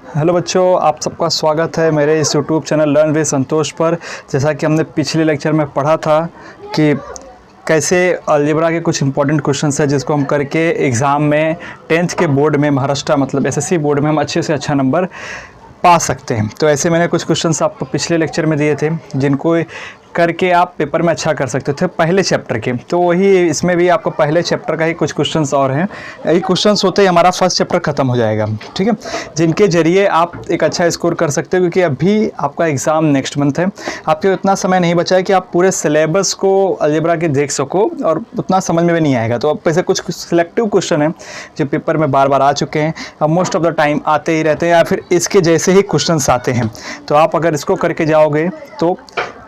Hello बच्चों, आप सबका स्वागत है मेरे इस यूट्यूब चैनल लर्न विद संतोष पर। जैसा कि हमने पिछले लेक्चर में पढ़ा था कि कैसे अलजेब्रा के कुछ इंपॉर्टेंट क्वेश्चंस है जिसको हम करके एग्ज़ाम में 10th के बोर्ड में महाराष्ट्र मतलब एसएससी बोर्ड में हम अच्छे से अच्छा नंबर पा सकते हैं। तो ऐसे मैंने कुछ क्वेश्चंस आपको पिछले लेक्चर में दिए थे जिनको करके आप पेपर में अच्छा कर सकते थे पहले चैप्टर के। तो वही इसमें भी आपको पहले चैप्टर का ही कुछ क्वेश्चंस और हैं। यही क्वेश्चंस होते ही हमारा फर्स्ट चैप्टर ख़त्म हो जाएगा, ठीक है, जिनके जरिए आप एक अच्छा स्कोर कर सकते हो। क्योंकि अभी आपका एग्ज़ाम नेक्स्ट मंथ है, आपके उतना समय नहीं बचा है कि आप पूरे सिलेबस को अलजेब्रा के देख सको और उतना समझ में भी नहीं आएगा। तो अब ऐसे कुछ सिलेक्टिव क्वेश्चन हैं जो पेपर में बार बार आ चुके हैं, अब मोस्ट ऑफ द टाइम आते ही रहते हैं या फिर इसके जैसे ही क्वेश्चंस आते हैं। तो आप अगर इसको करके जाओगे तो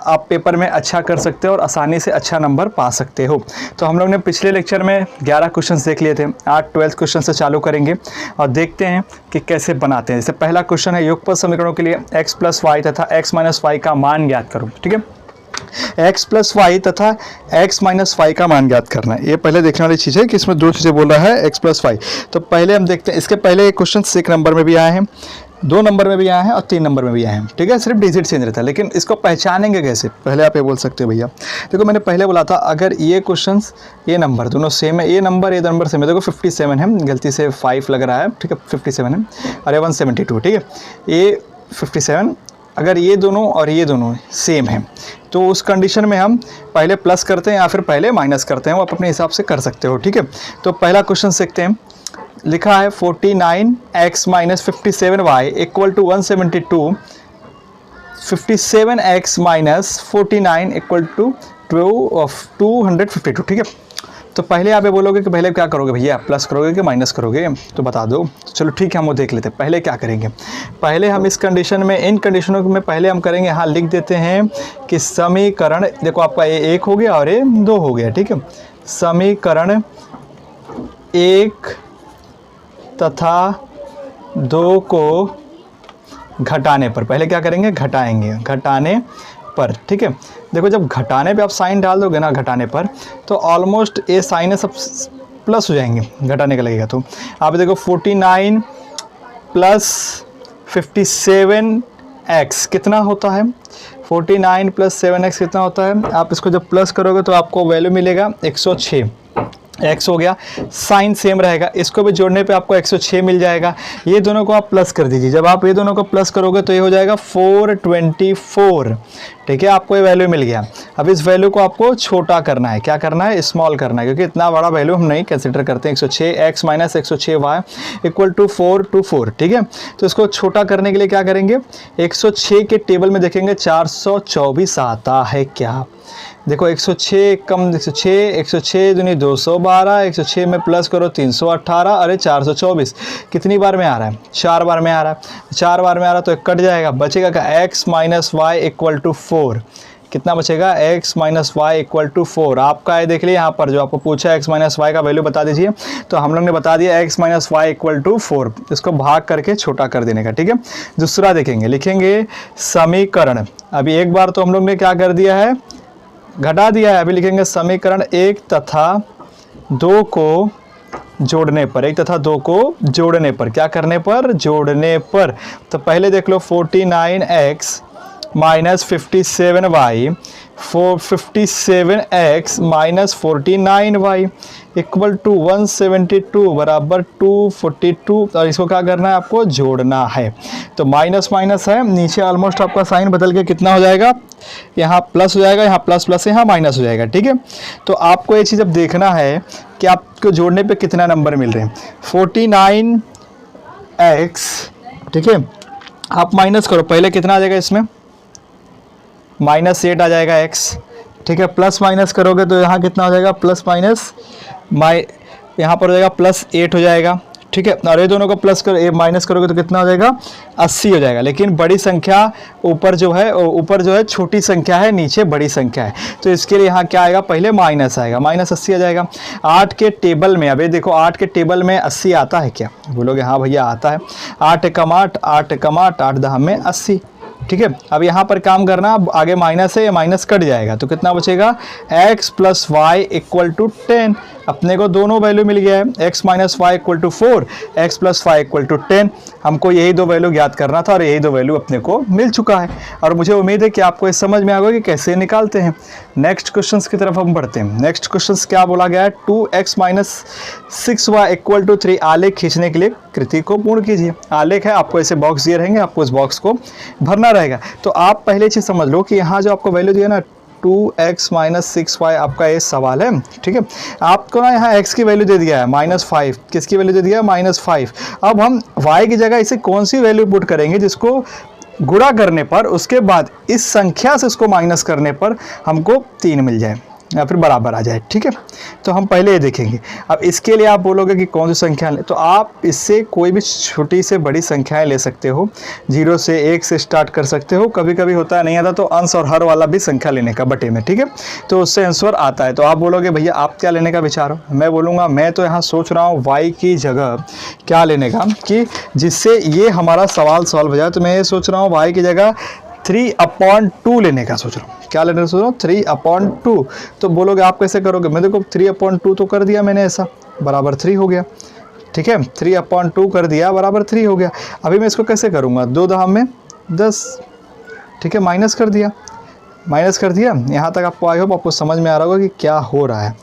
आप पेपर में अच्छा कर सकते हो और आसानी से अच्छा नंबर पा सकते हो। तो हम लोग ने पिछले लेक्चर में 11 क्वेश्चंस देख लिए थे, आज 12th क्वेश्चन से चालू करेंगे और देखते हैं कि कैसे बनाते हैं। जैसे पहला क्वेश्चन है योगफल समीकरणों के लिए x प्लस वाई तथा x माइनस वाई का मान ज्ञात करो, ठीक है। x प्लस वाई तथा x माइनस वाई का मान ज्ञात करना है, ये पहले देखने वाली चीज़ है कि इसमें दो चीज़ें बोल रहा है x प्लस वाई। तो पहले हम देखते हैं, इसके पहले क्वेश्चन 1 नंबर में भी आए हैं, 2 नंबर में भी आए हैं और 3 नंबर में भी आए हैं, ठीक है। सिर्फ डिजिट चेंज रहता है, लेकिन इसको पहचानेंगे कैसे? पहले आप ये बोल सकते हो भैया, देखो मैंने पहले बोला था अगर ये क्वेश्चंस ये नंबर दोनों सेम है, ये नंबर सेम है, देखो 57 है, गलती से 5 लग रहा है, ठीक है, 57 है और ये 172, ठीक है, ये 57। अगर ये दोनों और ये दोनों सेम हैं तो उस कंडीशन में हम पहले प्लस करते हैं या फिर पहले माइनस करते हैं, वो आप अपने हिसाब से कर सकते हो, ठीक है। तो पहला क्वेश्चन देखते हैं, लिखा है 49x minus 57y equal to 172, 57x minus 49 equal to 252, ठीक है। तो पहले आप ये बोलोगे कि पहले क्या करोगे भैया, प्लस करोगे कि माइनस करोगे, तो बता दो। चलो ठीक है, हम वो देख लेते हैं। पहले क्या करेंगे, पहले हम इस कंडीशन में, इन कंडीशनों में पहले हम करेंगे, हाँ लिख देते हैं कि समीकरण, देखो आपका ये 1 हो गया और ये 2 हो गया, ठीक है। समीकरण 1 तथा 2 को घटाने पर, पहले क्या करेंगे, घटाएंगे, घटाने पर, ठीक है। देखो जब घटाने पे आप साइन डाल दोगे ना, घटाने पर, तो ऑलमोस्ट ये साइन है सब प्लस हो जाएंगे, घटाने का लगेगा। तो आप देखो 49 प्लस 57x कितना होता है, 49 प्लस 7x कितना होता है। आप इसको जब प्लस करोगे तो आपको वैल्यू मिलेगा 106, x हो गया, साइन सेम रहेगा, इसको भी जोड़ने पे आपको 106 मिल जाएगा। ये दोनों को आप प्लस कर दीजिए, जब आप ये दोनों को प्लस करोगे तो ये हो जाएगा 424, ठीक है, आपको ये वैल्यू मिल गया। अब इस वैल्यू को आपको छोटा करना है, क्या करना है, स्मॉल करना है, क्योंकि इतना बड़ा वैल्यू हम नहीं कंसिडर करते हैं। 106x minus 106y equal to 424, ठीक है। तो इसको छोटा करने के लिए क्या करेंगे, 106 के टेबल में देखेंगे 424 आता है क्या, देखो 106 कम 106 दूनी 212, 106 में प्लस करो 318, अरे 424 कितनी बार में आ रहा है, 4 बार में आ रहा है, 4 बार में आ रहा है तो कट जाएगा, बचेगा क्या, x minus y equal to 4, कितना बचेगा, x minus y equal to 4। आपका है देख लिया, यहाँ पर जो आपको पूछा x माइनस वाई का वैल्यू बता दीजिए, तो हम लोग ने बता दिया x minus y equal to 4, इसको भाग करके छोटा कर देने का, ठीक है। दूसरा देखेंगे, लिखेंगे समीकरण, अभी एक बार तो हम लोग ने क्या कर दिया है, घटा दिया है, अभी लिखेंगे समीकरण 1 तथा 2 को जोड़ने पर, 1 तथा 2 को जोड़ने पर, क्या करने पर, जोड़ने पर। तो पहले देख लो 49x minus 57y, 57x minus 49y equal to 172 बराबर 242, और इसको क्या करना है, आपको जोड़ना है। तो माइनस माइनस है, नीचे ऑलमोस्ट आपका साइन बदल के कितना हो जाएगा, यहाँ प्लस हो जाएगा, यहाँ प्लस प्लस है, यहाँ माइनस हो जाएगा, ठीक है। तो आपको ये चीज़ अब देखना है कि आपको जोड़ने पे कितना नंबर मिल रहे हैं, 49x, ठीक है, आप माइनस करो, पहले कितना आ जाएगा इसमें, -8 आ जाएगा x, ठीक है, प्लस माइनस करोगे तो यहाँ कितना हो जाएगा, प्लस माइनस यहाँ पर हो जाएगा +8 हो जाएगा, ठीक है। और ये दोनों को प्लस कर माइनस करोगे तो कितना हो जाएगा, 80 हो जाएगा। लेकिन बड़ी संख्या ऊपर जो है छोटी संख्या है, नीचे बड़ी संख्या है, तो इसके लिए यहाँ क्या आएगा, पहले माइनस आएगा, -80 आ जाएगा। 8 के टेबल में, अभी देखो 8 के टेबल में 80 आता है क्या, बोलोगे हाँ भैया आता है, 8 एकम 8, 8 एकम 8, 8 दहा में 80, ठीक है। अब यहाँ पर काम करना, आगे माइनस है, ये माइनस कट जाएगा तो कितना बचेगा, x plus y equal to 10। अपने को दोनों वैल्यू मिल गया है, x minus y equal to 4, x plus y equal to 10। हमको यही दो वैल्यू ज्ञात करना था और यही दो वैल्यू अपने को मिल चुका है और मुझे उम्मीद है कि आपको इस समझ में आ गया कि कैसे निकालते हैं। नेक्स्ट क्वेश्चन की तरफ हम बढ़ते हैं। नेक्स्ट क्वेश्चन क्या बोला गया है, 2x minus 6y equal to 3 आलेख खींचने के लिए कृति को पूर्ण कीजिए। आलेख है, आपको ऐसे बॉक्स दिए रहेंगे, आपको इस बॉक्स को भरना रहेगा। तो आप पहले चीज़ समझ लो कि यहाँ जो आपको वैल्यू दिया ना 2x माइनस 6y आपका ये सवाल है, ठीक है। आपको ना यहाँ x की वैल्यू दे दिया है -5, किसकी वैल्यू दे दिया है -5। अब हम y की जगह इसे कौन सी वैल्यू पुट करेंगे जिसको गुणा करने पर उसके बाद इस संख्या से उसको माइनस करने पर हमको 3 मिल जाए या फिर बराबर आ जाए, ठीक है। तो हम पहले ये देखेंगे। अब इसके लिए आप बोलोगे कि कौन सी संख्या लें, तो आप इससे कोई भी छोटी से बड़ी संख्याएं ले सकते हो, 0 से 1 से स्टार्ट कर सकते हो। कभी कभी होता है नहीं आता तो अंश और हर वाला भी संख्या लेने का बटे में, ठीक है, तो उससे आंसर आता है। तो आप बोलोगे भैया आप क्या लेने का विचार हो, मैं बोलूँगा मैं तो यहाँ सोच रहा हूँ y की जगह क्या लेने का कि जिससे ये हमारा सवाल सॉल्व हो जाए। तो मैं ये सोच रहा हूँ y की जगह 3/2 लेने का सोच रहा हूँ। क्या लेने का सोच रहा हूँ, 3/2। तो बोलोगे आप कैसे करोगे, मैं देखो 3/2 तो कर दिया मैंने, ऐसा बराबर 3 हो गया, ठीक है। 3/2 कर दिया बराबर 3 हो गया। अभी मैं इसको कैसे करूँगा, 2 दहाम में 10, ठीक है, माइनस कर दिया, माइनस कर दिया। यहाँ तक आपको आई होप आपको समझ में आ रहा होगा कि क्या हो रहा है,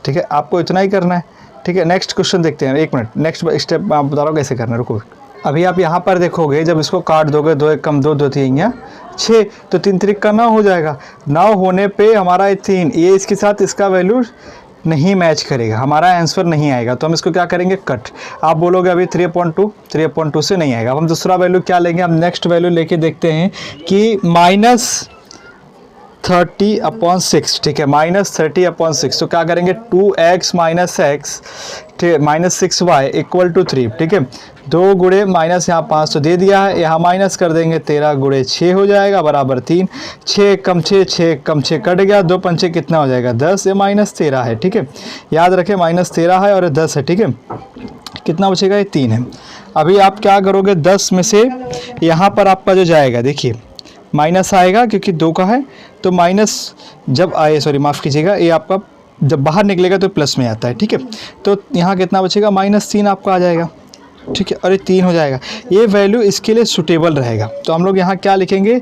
ठीक है। आपको इतना ही करना है, ठीक है। नेक्स्ट क्वेश्चन देखते हैं, 1 मिनट, नेक्स्ट स्टेप मैं आप बता रहा हूँ कैसे करना है, रुको। अभी आप यहाँ पर देखोगे जब इसको काट दोगे, 2 1 कम 2, 2 3 6, तो 3 3 का 9 हो जाएगा। 9 होने पे हमारा 3 ये इसके साथ इसका वैल्यू नहीं मैच करेगा, हमारा आंसर नहीं आएगा। तो हम इसको क्या करेंगे, कट। आप बोलोगे अभी 3/2 से नहीं आएगा। अब हम दूसरा वैल्यू क्या लेंगे, हम नेक्स्ट वैल्यू लेके देखते हैं कि -30/6, ठीक है, -30/6। तो क्या करेंगे, 2x minus x -6y equal to 3, ठीक है। 2 गुणे माइनस यहाँ 5 तो दे दिया है, यहाँ माइनस कर देंगे, 13 गुणे 6 हो जाएगा बराबर 3। 6 कम 6, 6 कम 6 कट गया, 2 पंचे कितना हो जाएगा 10, ये -13 है, ठीक है। याद रखें -13 है और 10 है, ठीक है। कितना बचेगा, ये 3 है। अभी आप क्या करोगे, 10 में से यहाँ पर आपका जो जाएगा, देखिए माइनस आएगा क्योंकि 2 का है, तो माइनस जब आए, सॉरी माफ़ कीजिएगा, ये आपका जब बाहर निकलेगा तो प्लस में आता है, ठीक है। तो यहाँ कितना बचेगा, -3 आपका आ जाएगा, ठीक है, और ये 3 हो जाएगा। ये वैल्यू इसके लिए सूटेबल रहेगा। तो हम लोग यहाँ क्या लिखेंगे,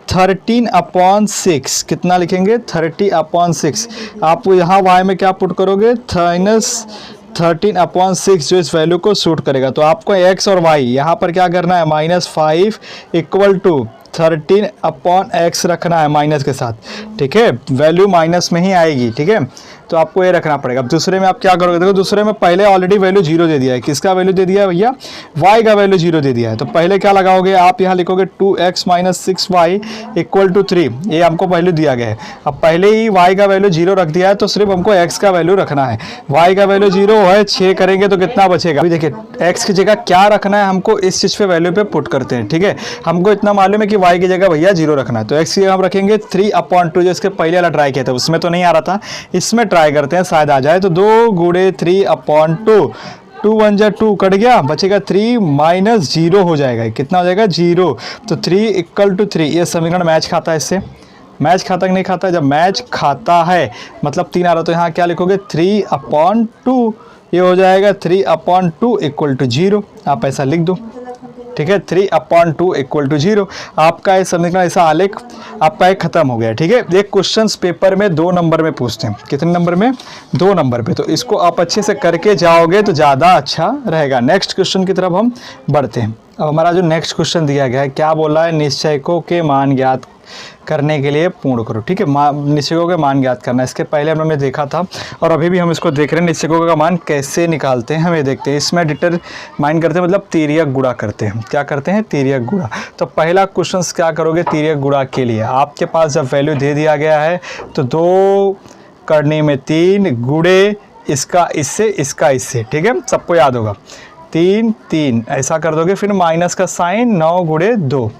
13/6। कितना लिखेंगे, 30/6। आप यहाँ y में क्या पुट करोगे, -13/6 जो इस वैल्यू को सूट करेगा। तो आपको x और y यहाँ पर क्या करना है, -5 इक्वल टू 13/x रखना है माइनस के साथ, ठीक है। वैल्यू माइनस में ही आएगी, ठीक है, तो आपको ये रखना पड़ेगा। अब दूसरे में आप क्या करोगे, देखो दूसरे में पहले ऑलरेडी वैल्यू 0 दे दिया है। किसका वैल्यू दे दिया है भैया, y का वैल्यू 0 दे दिया है। तो पहले क्या लगाओगे, आप यहाँ लिखोगे 2x minus 6y equal to 3, ये हमको वैल्यू दिया गया है। अब पहले ही y का वैल्यू 0 रख दिया है, तो सिर्फ हमको x का वैल्यू रखना है। y का वैल्यू 0 है, 6 करेंगे तो कितना बचेगा। अभी देखिए x की जगह क्या रखना है, हमको इस चीज़ पे वैल्यू पे पुट करते हैं, ठीक है। हमको इतना मालूम है कि y की जगह भैया 0 रखना है, तो x की जगह हम रखेंगे 3/2, जो इसके पहले वाला ट्राई किया था उसमें तो नहीं आ रहा था, इसमें ट्राई करते हैं शायद आ जाए। तो 2 गुणे 3/2, 2 1 जा 2 कट गया, बचेगा 3 माइनस 0 हो जाएगा। कितना हो जाएगा, 0। तो 3 इक्वल टू 3, ये समीकरण मैच खाता है इससे, मैच खाता कि नहीं खाता, जब मैच खाता है मतलब 3 आ रहा, तो यहाँ क्या लिखोगे, 3/2, ये हो जाएगा 3/2 इक्वल टू 0। आप ऐसा लिख दो, ठीक है, 3/2 इक्वल टू 0। आपका ये समीकरण, ऐसा आलेख आपका एक खत्म हो गया, ठीक है। ये क्वेश्चंस पेपर में 2 नंबर में पूछते हैं, कितने नंबर में, 2 नंबर पे। तो इसको आप अच्छे से करके जाओगे तो ज़्यादा अच्छा रहेगा। नेक्स्ट क्वेश्चन की तरफ हम बढ़ते हैं। अब हमारा जो नेक्स्ट क्वेश्चन दिया गया है, क्या बोला है, निश्चयकों के मान ज्ञात करने के लिए पूर्ण करो, ठीक है। निश्चयकों के मान ज्ञात करना, इसके पहले हम लोगों ने देखा था और अभी भी हम इसको देख रहे हैं, निश्चयकों का मान कैसे निकालते हैं हम ये देखते हैं। इसमें डिटरमाइन करते हैं, मतलब तिर्यक गुणा करते हैं। क्या करते हैं, तिर्यक गुणा। तो पहला क्वेश्चन क्या करोगे, तिर्यक गुणा के लिए आपके पास जब वैल्यू दे दिया गया है तो 2 करने में 3 गुणे इसका इससे, इसका इससे, ठीक है, सबको याद होगा। 3 3 ऐसा कर दोगे, फिर माइनस का साइन, 9 गुणे 2।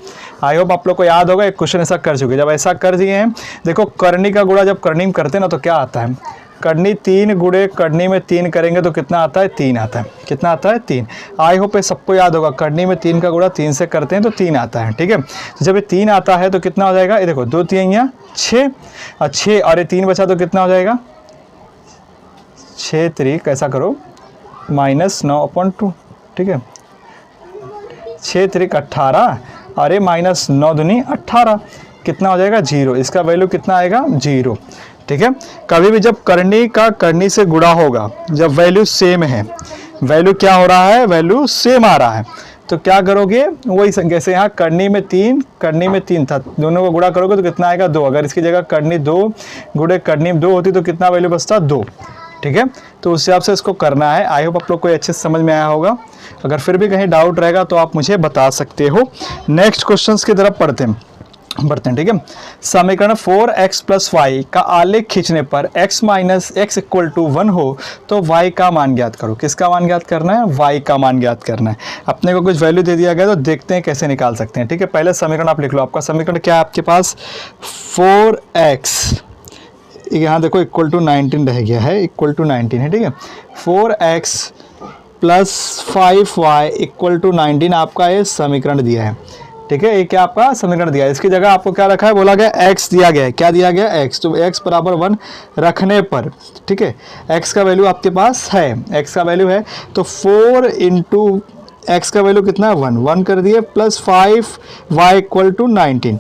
आई होप आप लोग को याद होगा, एक क्वेश्चन ऐसा कर चुके। जब ऐसा कर दिए हैं, देखो करनी का गुणा जब करनी में करते हैं ना तो क्या आता है, करनी 3 गुणे करनी में 3 करेंगे तो कितना आता है, 3 आता है। कितना आता है, 3। आई होप ये सबको याद होगा, करनी में 3 का गुणा 3 से करते हैं तो 3 आता है, ठीक है। तो जब ये 3 आता है तो कितना हो जाएगा, ये देखो 2 3 6 और 6 और ये 3 बचा तो कितना हो जाएगा, 6 3 कैसा करो -9/2, ठीक है। 6 3 18, अरे -9 दूनी 18, कितना हो जाएगा 0, इसका वैल्यू कितना आएगा 0, ठीक है। कभी भी जब करनी का करनी से गुणा होगा, जब वैल्यू सेम है, वैल्यू क्या हो रहा है, वैल्यू सेम आ रहा है, तो क्या करोगे वही संख्या से, यहाँ करनी में 3 था, दोनों को गुणा करोगे तो कितना आएगा 2, अगर इसकी जगह करनी 2 गुणे करनी 2 होती तो कितना वैल्यू बचता 2, ठीक है। तो उस हिसाब से इसको करना है। आई होप आप लोग को अच्छे से समझ में आया होगा। अगर फिर भी कहीं डाउट रहेगा तो आप मुझे बता सकते हो। नेक्स्ट क्वेश्चंस की तरफ बढ़ते हैं, ठीक है। समीकरण 4x + y का आलेख खींचने पर x - x = 1 हो तो y का मान ज्ञात करो। किसका मान ज्ञात करना है, y का मान ज्ञात करना है। अपने को कुछ वैल्यू दे दिया गया तो देखते हैं कैसे निकाल सकते हैं, ठीक है। पहले समीकरण आप लिख लो। आपका समीकरण क्या है आपके पास, 4x, यहाँ देखो = 19 रह गया है, = 19 है, ठीक है। 4x + 5y = 19 आपका ये समीकरण दिया है, ठीक है। ये क्या आपका समीकरण दिया है, इसकी जगह आपको क्या रखा है, बोला गया x दिया गया है, क्या दिया गया x, तो x = 1 रखने पर, ठीक है, x का वैल्यू आपके पास है, x का वैल्यू है तो 4 × x का वैल्यू कितना है 1 कर दिए, प्लस 5y = 19,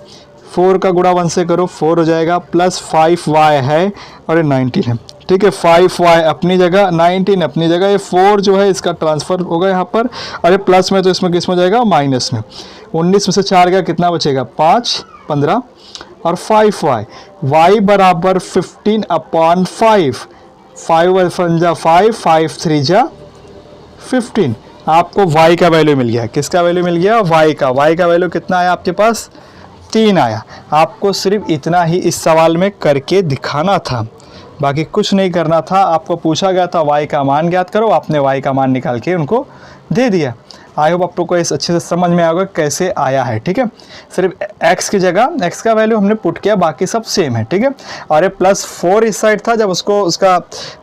4 का गुणा 1 से करो 4 हो जाएगा, प्लस 5y है और ये 19 है, ठीक है। 5y अपनी जगह, 19 अपनी जगह, ये 4 जो है इसका ट्रांसफर होगा यहाँ पर, अरे प्लस में तो इसमें किस में जाएगा, माइनस में। 19 में से 4 गया कितना बचेगा 5, 15 और 5y, y बराबर 15/5, 5 × 5, 5 × 3 = 15। आपको y का वैल्यू मिल गया। किसका वैल्यू मिल गया, y का वैल्यू कितना आया आपके पास, 3 आया। आपको सिर्फ इतना ही इस सवाल में करके दिखाना था, बाकी कुछ नहीं करना था। आपको पूछा गया था y का मान ज्ञात करो, आपने y का मान निकाल के उनको दे दिया। आई होप आप लोग को इस अच्छे से समझ में आएगा कैसे आया है, ठीक है। सिर्फ x की जगह x का वैल्यू हमने पुट किया, बाकी सब सेम है, ठीक है। और ये +4 इस साइड था, जब उसको उसका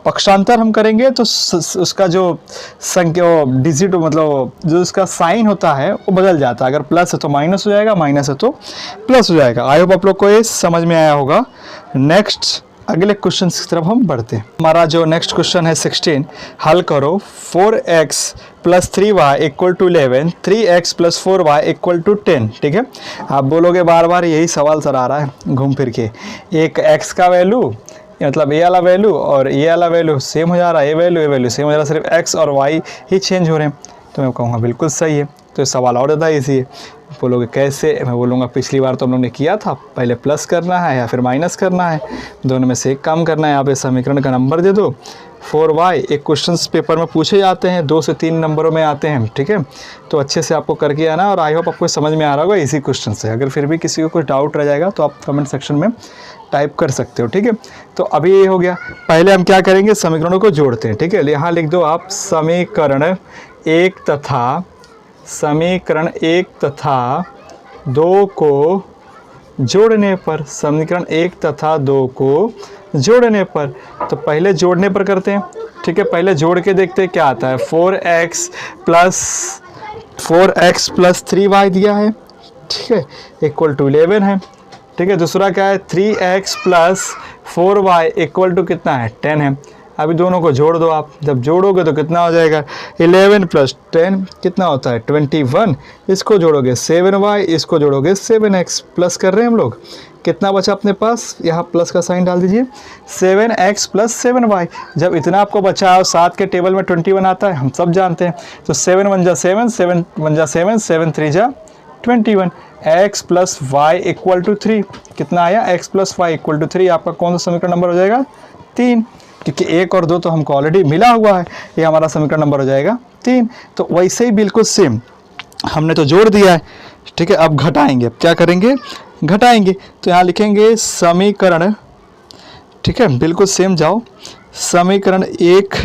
पक्षांतर हम करेंगे तो उसका जो संख्या डिजिट मतलब जो उसका साइन होता है वो बदल जाता है। अगर प्लस है तो माइनस हो जाएगा, माइनस है तो प्लस हो जाएगा। आई होप आप लोग को ये समझ में आया होगा। नेक्स्ट अगले क्वेश्चन की तरफ हम बढ़ते हैं। हमारा जो नेक्स्ट क्वेश्चन है 16, हल करो 4x + 3y = 11, 3x + 4y = 10, ठीक है। आप बोलोगे बार बार यही सवाल सर आ रहा है घूम फिर के, एक x का वैल्यू मतलब ये वाला वैल्यू और ये वाला वैल्यू सेम हो जा रहा है, ये वैल्यू सेम हो जा रहा है, सिर्फ x और y ही चेंज हो रहे हैं। तो मैं कहूँगा बिल्कुल सही है, तो ये सवाल और ज़्यादा ईजी है। बोलोगे कैसे, मैं बोलूँगा पिछली बार तो हम लोग ने किया था, पहले प्लस करना है या फिर माइनस करना है, दोनों में से एक काम करना है। यहाँ पे समीकरण का नंबर दे दो 4y, एक क्वेश्चंस पेपर में पूछे जाते हैं, 2 से 3 नंबरों में आते हैं, ठीक है। तो अच्छे से आपको करके आना और आई होप आपको समझ में आ रहा होगा इसी क्वेश्चन से। अगर फिर भी किसी को कुछ डाउट रह जाएगा तो आप कमेंट सेक्शन में टाइप कर सकते हो, ठीक है। तो अभी ये हो गया, पहले हम क्या करेंगे, समीकरणों को जोड़ते हैं, ठीक है। यहाँ लिख दो आप समीकरण 1 तथा 2 को जोड़ने पर, समीकरण 1 तथा 2 को जोड़ने पर, तो पहले जोड़ने पर करते हैं, ठीक है। पहले जोड़ के देखते हैं क्या आता है। 4x + 3y दिया है, ठीक है, = 11 है, ठीक है। दूसरा क्या है 3x + 4y = कितना है 10 है। अभी दोनों को जोड़ दो आप, जब जोड़ोगे तो कितना हो जाएगा 11 + 10 कितना होता है 21, इसको जोड़ोगे 7y, इसको जोड़ोगे 7x, प्लस कर रहे हैं हम लोग। कितना बचा अपने पास, यहाँ प्लस का साइन डाल दीजिए, 7x + 7y। जब इतना आपको बचा और 7 के टेबल में 21 आता है, हम सब जानते हैं, तो 7 × 1 = 7, 7 × 1 = 7, 7 × 3 = 21, x + y = 3। कितना आया, x + y = 3। आपका कौन सा समीकरण नंबर हो जाएगा 3, क्योंकि 1 और 2 तो हमको ऑलरेडी मिला हुआ है, ये हमारा समीकरण नंबर हो जाएगा 3। तो वैसे ही बिल्कुल सेम हमने तो जोड़ दिया है, ठीक है। अब घटाएंगे, अब क्या करेंगे, घटाएंगे। तो यहाँ लिखेंगे समीकरण, ठीक है, बिल्कुल सेम जाओ, समीकरण 1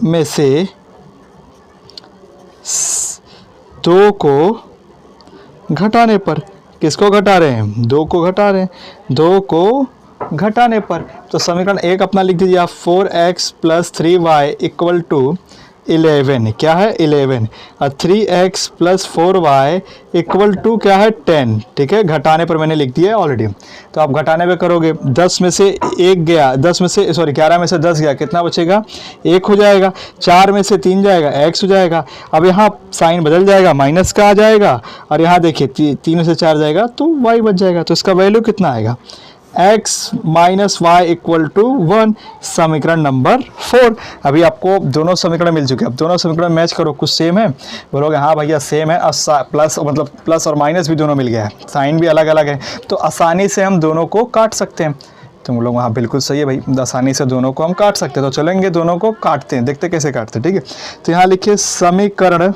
में से 2 को घटाने पर, किसको घटा रहे हैं, 2 को घटा रहे हैं, 2 को घटाने पर, तो समीकरण 1 अपना लिख दीजिए आप 4x + 3y = 11, क्या है 11, और 3x plus 4y equal to क्या है 10, ठीक है। घटाने पर मैंने लिख दिया है ऑलरेडी। तो आप घटाने पे करोगे, 10 में से 1 गया, 10 में से सॉरी 11 में से 10 गया, कितना बचेगा 1 हो जाएगा। 4 में से 3 जाएगा, x हो जाएगा। अब यहाँ साइन बदल जाएगा, माइनस का आ जाएगा, और यहाँ देखिए 3 में से 4 जाएगा तो y बच जाएगा। तो इसका वैल्यू कितना आएगा, x minus y equal to 1, समीकरण नंबर 4। अभी आपको दोनों समीकरण मिल चुके हैं। अब दोनों समीकरण मैच करो, कुछ सेम है, बोलोगे हाँ भैया सेम है, और प्लस मतलब प्लस और माइनस भी दोनों मिल गया है, साइन भी अलग अलग है, तो आसानी से हम दोनों को काट सकते हैं। तुम लोग वहाँ बिल्कुल सही है भाई, आसानी से दोनों को हम काट सकते हैं। तो चलेंगे दोनों को काटते हैं, देखते कैसे काटते हैं, ठीक है। तो यहाँ लिखिए समीकरण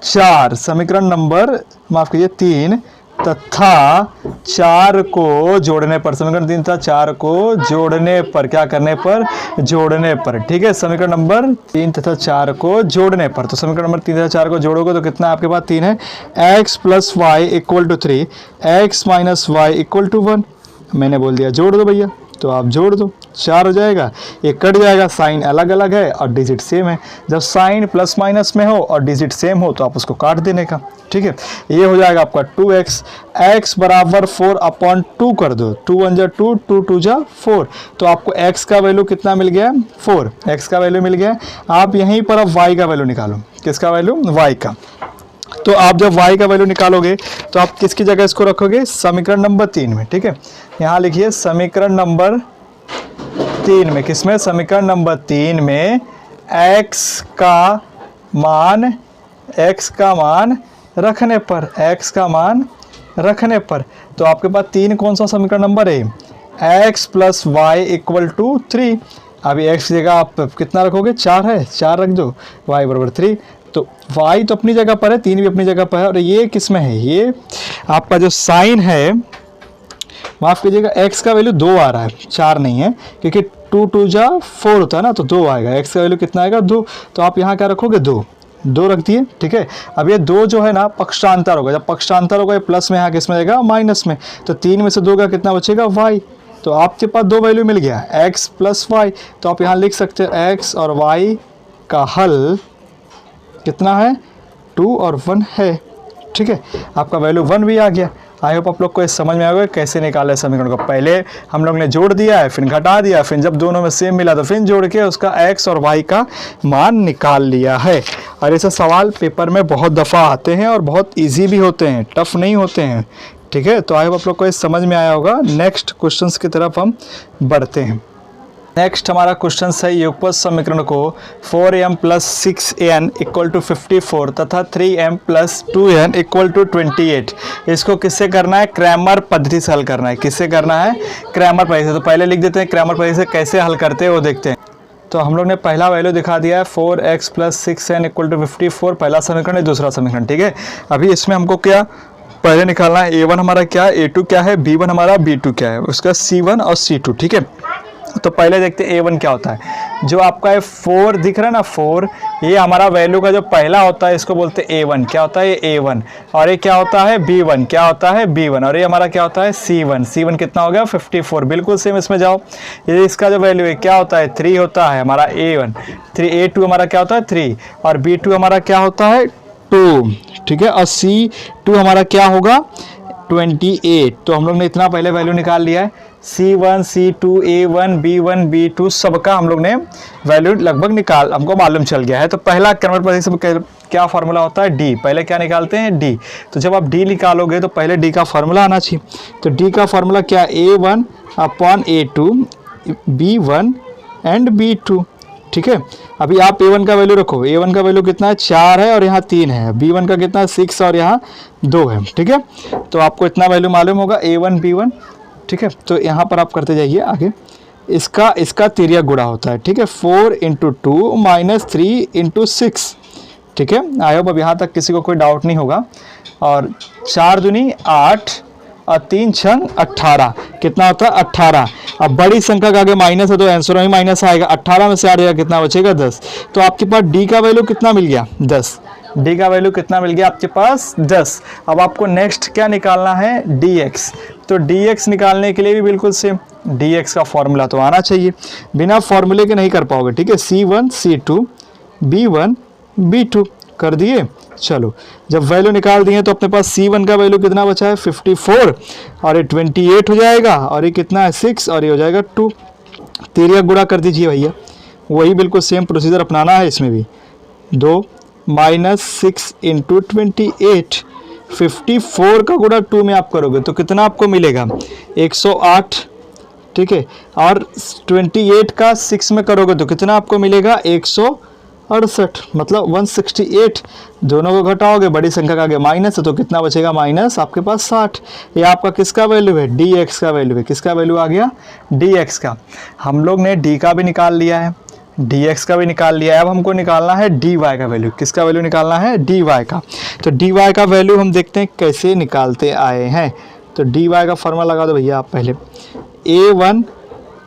4, समीकरण नंबर माफ कीजिए 3 तथा 4 को जोड़ने पर, समीकरण 3 तथा 4 को जोड़ने पर, क्या करने पर, जोड़ने पर, ठीक है। समीकरण नंबर 3 तथा 4 को जोड़ने पर, तो समीकरण नंबर 3 तथा 4 को जोड़ोगे तो कितना आपके पास 3 है, x plus y equal to 3, x minus y equal to 1। मैंने बोल दिया जोड़ दो भैया, तो आप जोड़ दो, 4 हो जाएगा, ये कट जाएगा, साइन अलग अलग है और डिजिट सेम है। जब साइन प्लस माइनस में हो और डिजिट सेम हो तो आप उसको काट देने का, ठीक है। ये हो जाएगा आपका 2x, x बराबर 4/2 कर दो, 2 1 जा 2, 2 2 जा 4, तो आपको x का वैल्यू कितना मिल गया, 4, x का वैल्यू मिल गया। आप यहीं पर अब y का वैल्यू निकालो, किसका वैल्यू, y का। तो आप जब y का वैल्यू निकालोगे तो आप किसकी जगह इसको रखोगे, समीकरण नंबर 3 में, ठीक है। यहाँ लिखिए समीकरण नंबर 3 में, किसमें, समीकरण नंबर 3 में x का मान रखने पर, x का मान रखने पर, तो आपके पास 3 कौन सा समीकरण नंबर है, x plus y equal to 3। अभी x की जगह आप कितना रखोगे, 4 है, 4 रख दो, y बराबर 3। तो y तो अपनी जगह पर है, 3 भी अपनी जगह पर है, और ये किस में है, ये आपका जो साइन है, माफ कीजिएगा x का वैल्यू 2 आ रहा है, 4 नहीं है, क्योंकि 2 2 जा 4 होता है ना, तो 2 आएगा, x का वैल्यू कितना आएगा 2। तो आप यहाँ क्या रखोगे, 2 रख दिए, ठीक है। अब ये 2 जो है ना पक्षांतर होगा, जब पक्षांतर होगा ये प्लस में, यहाँ किस में जाएगा, माइनस में, तो 3 में से 2 का कितना बचेगा, y। तो आपके पास 2 वैल्यू मिल गया, x प्लस वाई। तो आप यहाँ लिख सकते हो x और y का हल कितना है, 2 और 1 है, ठीक है। आपका वैल्यू 1 भी आ गया। आई होप आप लोग को इस समझ में आ गया कैसे निकाले समीकरण को। पहले हम लोग ने जोड़ दिया है, फिर घटा दिया, फिर जब दोनों में सेम मिला तो फिर जोड़ के उसका x और y का मान निकाल लिया है। और ऐसे सवाल पेपर में बहुत दफ़ा आते हैं और बहुत इजी भी होते हैं, टफ नहीं होते हैं, ठीक है। तो आई होप आप लोग को इस समझ में आया होगा। नेक्स्ट क्वेश्चंस की तरफ हम बढ़ते हैं। नेक्स्ट हमारा क्वेश्चन है, युगपत समीकरण को 4m plus 6n equal to 54 तथा 3m plus 2n equal to 28, इसको किससे करना है, क्रैमर पद्धति से हल करना है। किससे करना है, क्रैमर पद्धति से। तो पहले लिख देते हैं क्रैमर पद्धति से कैसे हल करते हैं वो देखते हैं। तो हम लोग ने पहला वैल्यू दिखा दिया है 4x plus 6n equal to 54, पहला समीकरण है, दूसरा समीकरण, ठीक है। अभी इसमें हमको क्या पहले निकालना है, a1 हमारा क्या है, a2 क्या है, b1 हमारा b2 क्या है, उसका c1 और c2, ठीक है। तो पहले देखते हैं a1 क्या होता है। जो आपका है 4 दिख रहा है ना, 4, ये हमारा वैल्यू का जो पहला होता है इसको बोलते हैं a1, क्या होता है ये a1, और ये क्या होता है b1, क्या होता है b1, और ये हमारा क्या होता है c1, c1 कितना हो गया 54, बिल्कुल सेम इसमें जाओ। ये इसका जो वैल्यू है क्या होता है 3 होता है हमारा a1, 3, a2 हमारा क्या होता है 3, और b2 हमारा क्या होता है 2, ठीक है, और c2 हमारा क्या होगा 28। तो हम लोग ने इतना पहले वैल्यू निकाल लिया है, C1, C2, A1, B1, B2 सबका हम लोग ने वैल्यू लगभग हमको मालूम चल गया है। तो पहला क्रैमर पद्धति से क्या फार्मूला होता है, D। पहले क्या निकालते हैं, D। तो जब आप D निकालोगे तो पहले D का फार्मूला आना चाहिए। तो D का फार्मूला क्या, A1 upon A2, B1 and B2, ठीक है। अभी आप A1 का वैल्यू रखो, A1 का वैल्यू कितना है 4 है और यहाँ 3 है, B1 का कितना है 6 और यहाँ 2 है, ठीक है। तो आपको इतना वैल्यू मालूम होगा A1 B1, ठीक है। तो यहाँ पर आप करते जाइए आगे, इसका तिर्यक गुणा होता है, ठीक है, 4 इंटू 2 माइनस 3 इंटू 6, ठीक है। आई होप अब यहाँ तक किसी को कोई डाउट नहीं होगा। और 4 दूनी 8 और 3 छंग 18, कितना होता है 18। अब बड़ी संख्या का आगे माइनस है तो आंसर ही माइनस आएगा, 18 में से 8 जाएगा कितना बचेगा 10। तो आपके पास D का वैल्यू कितना मिल गया 10, डी का वैल्यू कितना मिल गया आपके पास 10। अब आपको नेक्स्ट क्या निकालना है dx। तो dx निकालने के लिए भी बिल्कुल सेम dx का फॉर्मूला तो आना चाहिए, बिना फॉर्मूले के नहीं कर पाओगे, ठीक है। c1 c2 b1 b2 कर दिए। चलो जब वैल्यू निकाल दिए तो अपने पास c1 का वैल्यू कितना बचा है 54 और ये 28 हो जाएगा और ये कितना है 6 और ये हो जाएगा 2। तिर्यक गुणा कर दीजिए भैया, वही बिल्कुल सेम प्रोसीजर अपनाना है इसमें भी। 2 माइनस 6 इंटू 28, 54 का गुणा 2 में आप करोगे तो कितना आपको मिलेगा 108, ठीक है। और 28 का 6 में करोगे तो कितना आपको मिलेगा 168, मतलब 168। दोनों को घटाओगे, बड़ी संख्या का आगे माइनस है तो कितना बचेगा माइनस आपके पास 60। ये आपका किसका वैल्यू है dx का वैल्यू है। किसका वैल्यू आ गया dx का। हम लोग ने d का भी निकाल लिया है, dx का भी निकाल लिया है। अब हमको निकालना है dy का वैल्यू। किसका वैल्यू निकालना है dy का। तो dy का वैल्यू हम देखते हैं कैसे निकालते आए हैं। तो dy का फॉर्मूला लगा दो भैया आप पहले, a1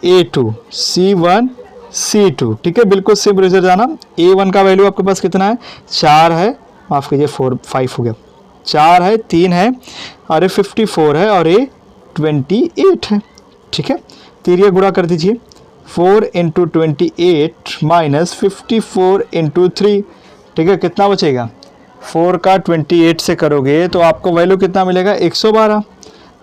a2 c1 c2, ठीक है। बिल्कुल सेम प्रोसीजर जाना। a1 का वैल्यू आपके पास कितना है 4 है, माफ़ कीजिए 5 हो गया, 4 है 3 है और ये 54 है और ये 28 है, ठीक है। तिर्यक गुणा कर दीजिए, 4 इंटू 28 माइनस 54 इंटू 3, ठीक है। कितना बचेगा 4 का 28 से करोगे तो आपको वैल्यू कितना मिलेगा 112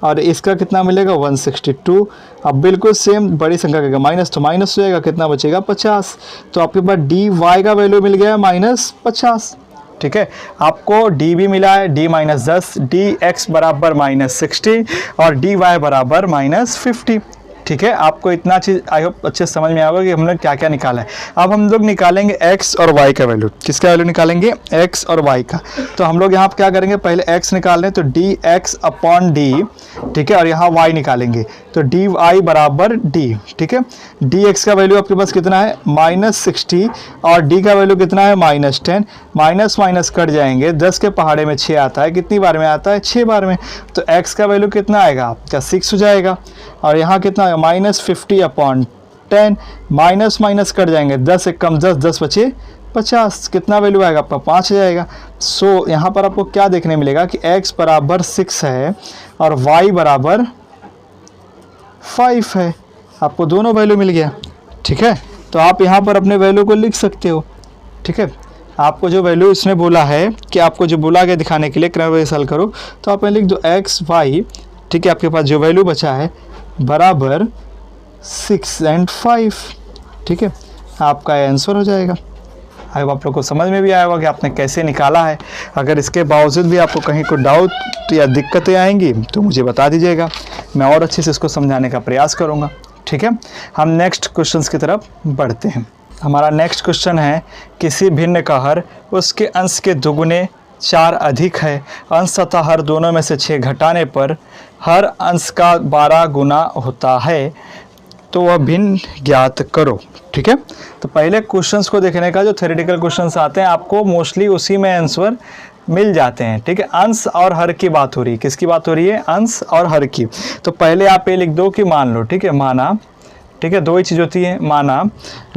और इसका कितना मिलेगा 162। अब बिल्कुल सेम बड़ी संख्या का माइनस तो माइनस हो जाएगा, कितना बचेगा 50। तो आपके पास dy का वैल्यू मिल गया -50, ठीक है। आपको d भी मिला है d-10, dx बराबर -60 और dy बराबर -50, ठीक है। आपको इतना चीज़ आई होप अच्छे समझ में आएगा कि हमने क्या क्या निकाला है। अब हम लोग निकालेंगे x और y का वैल्यू। किसका वैल्यू निकालेंगे x और y का। तो हम लोग यहाँ पर क्या करेंगे, पहले x निकाल लें तो dx अपॉन d, ठीक है, और यहाँ y निकालेंगे तो dy बराबर d, ठीक है। dx का वैल्यू आपके पास कितना है -60 और d का वैल्यू कितना है -10। माइनस माइनस कट जाएंगे, 10 के पहाड़े में 6 आता है, कितनी बार में आता है 6 बार में। तो x का वैल्यू कितना आएगा आपका 6 हो जाएगा और यहाँ कितना आएगा -50 अपॉन 10, माइनस माइनस कट जाएंगे, 10 एक कम 10, 10 बचे 50, कितना वैल्यू आएगा आपका 5 आ जाएगा। सो यहाँ पर आपको क्या देखने मिलेगा कि x बराबर 6 है और y बराबर 5 है। आपको दोनों वैल्यू मिल गया, ठीक है। तो आप यहाँ पर अपने वैल्यू को लिख सकते हो, ठीक है। आपको जो वैल्यू इसने बोला है कि आपको जो बोला गया दिखाने के लिए क्रमवार हल करो, तो आप लिख दो x y, ठीक है। आपके पास जो वैल्यू बचा है बराबर 6 और 5, ठीक है। आपका आंसर हो जाएगा। आई होप आप लोग को समझ में भी आया होगा कि आपने कैसे निकाला है। अगर इसके बावजूद भी आपको कहीं कोई डाउट या दिक्कतें आएंगी तो मुझे बता दीजिएगा, मैं और अच्छे से इसको समझाने का प्रयास करूँगा, ठीक है। हम नेक्स्ट क्वेश्चंस की तरफ बढ़ते हैं। हमारा नेक्स्ट क्वेश्चन है, किसी भिन्न का हर उसके अंश के दुगुने 4 अधिक है, अंश तथा हर दोनों में से 6 घटाने पर हर अंश का 12 गुना होता है, तो वह भिन्न ज्ञात करो, ठीक है। तो पहले क्वेश्चंस को देखने का, जो थ्योरेटिकल क्वेश्चंस आते हैं आपको मोस्टली उसी में आंसर मिल जाते हैं, ठीक है। अंश और हर की बात हो रही है, किसकी बात हो रही है अंश और हर की। तो पहले आप ये लिख दो कि मान लो, ठीक है, माना, ठीक है, 2 ही चीज़ होती है, माना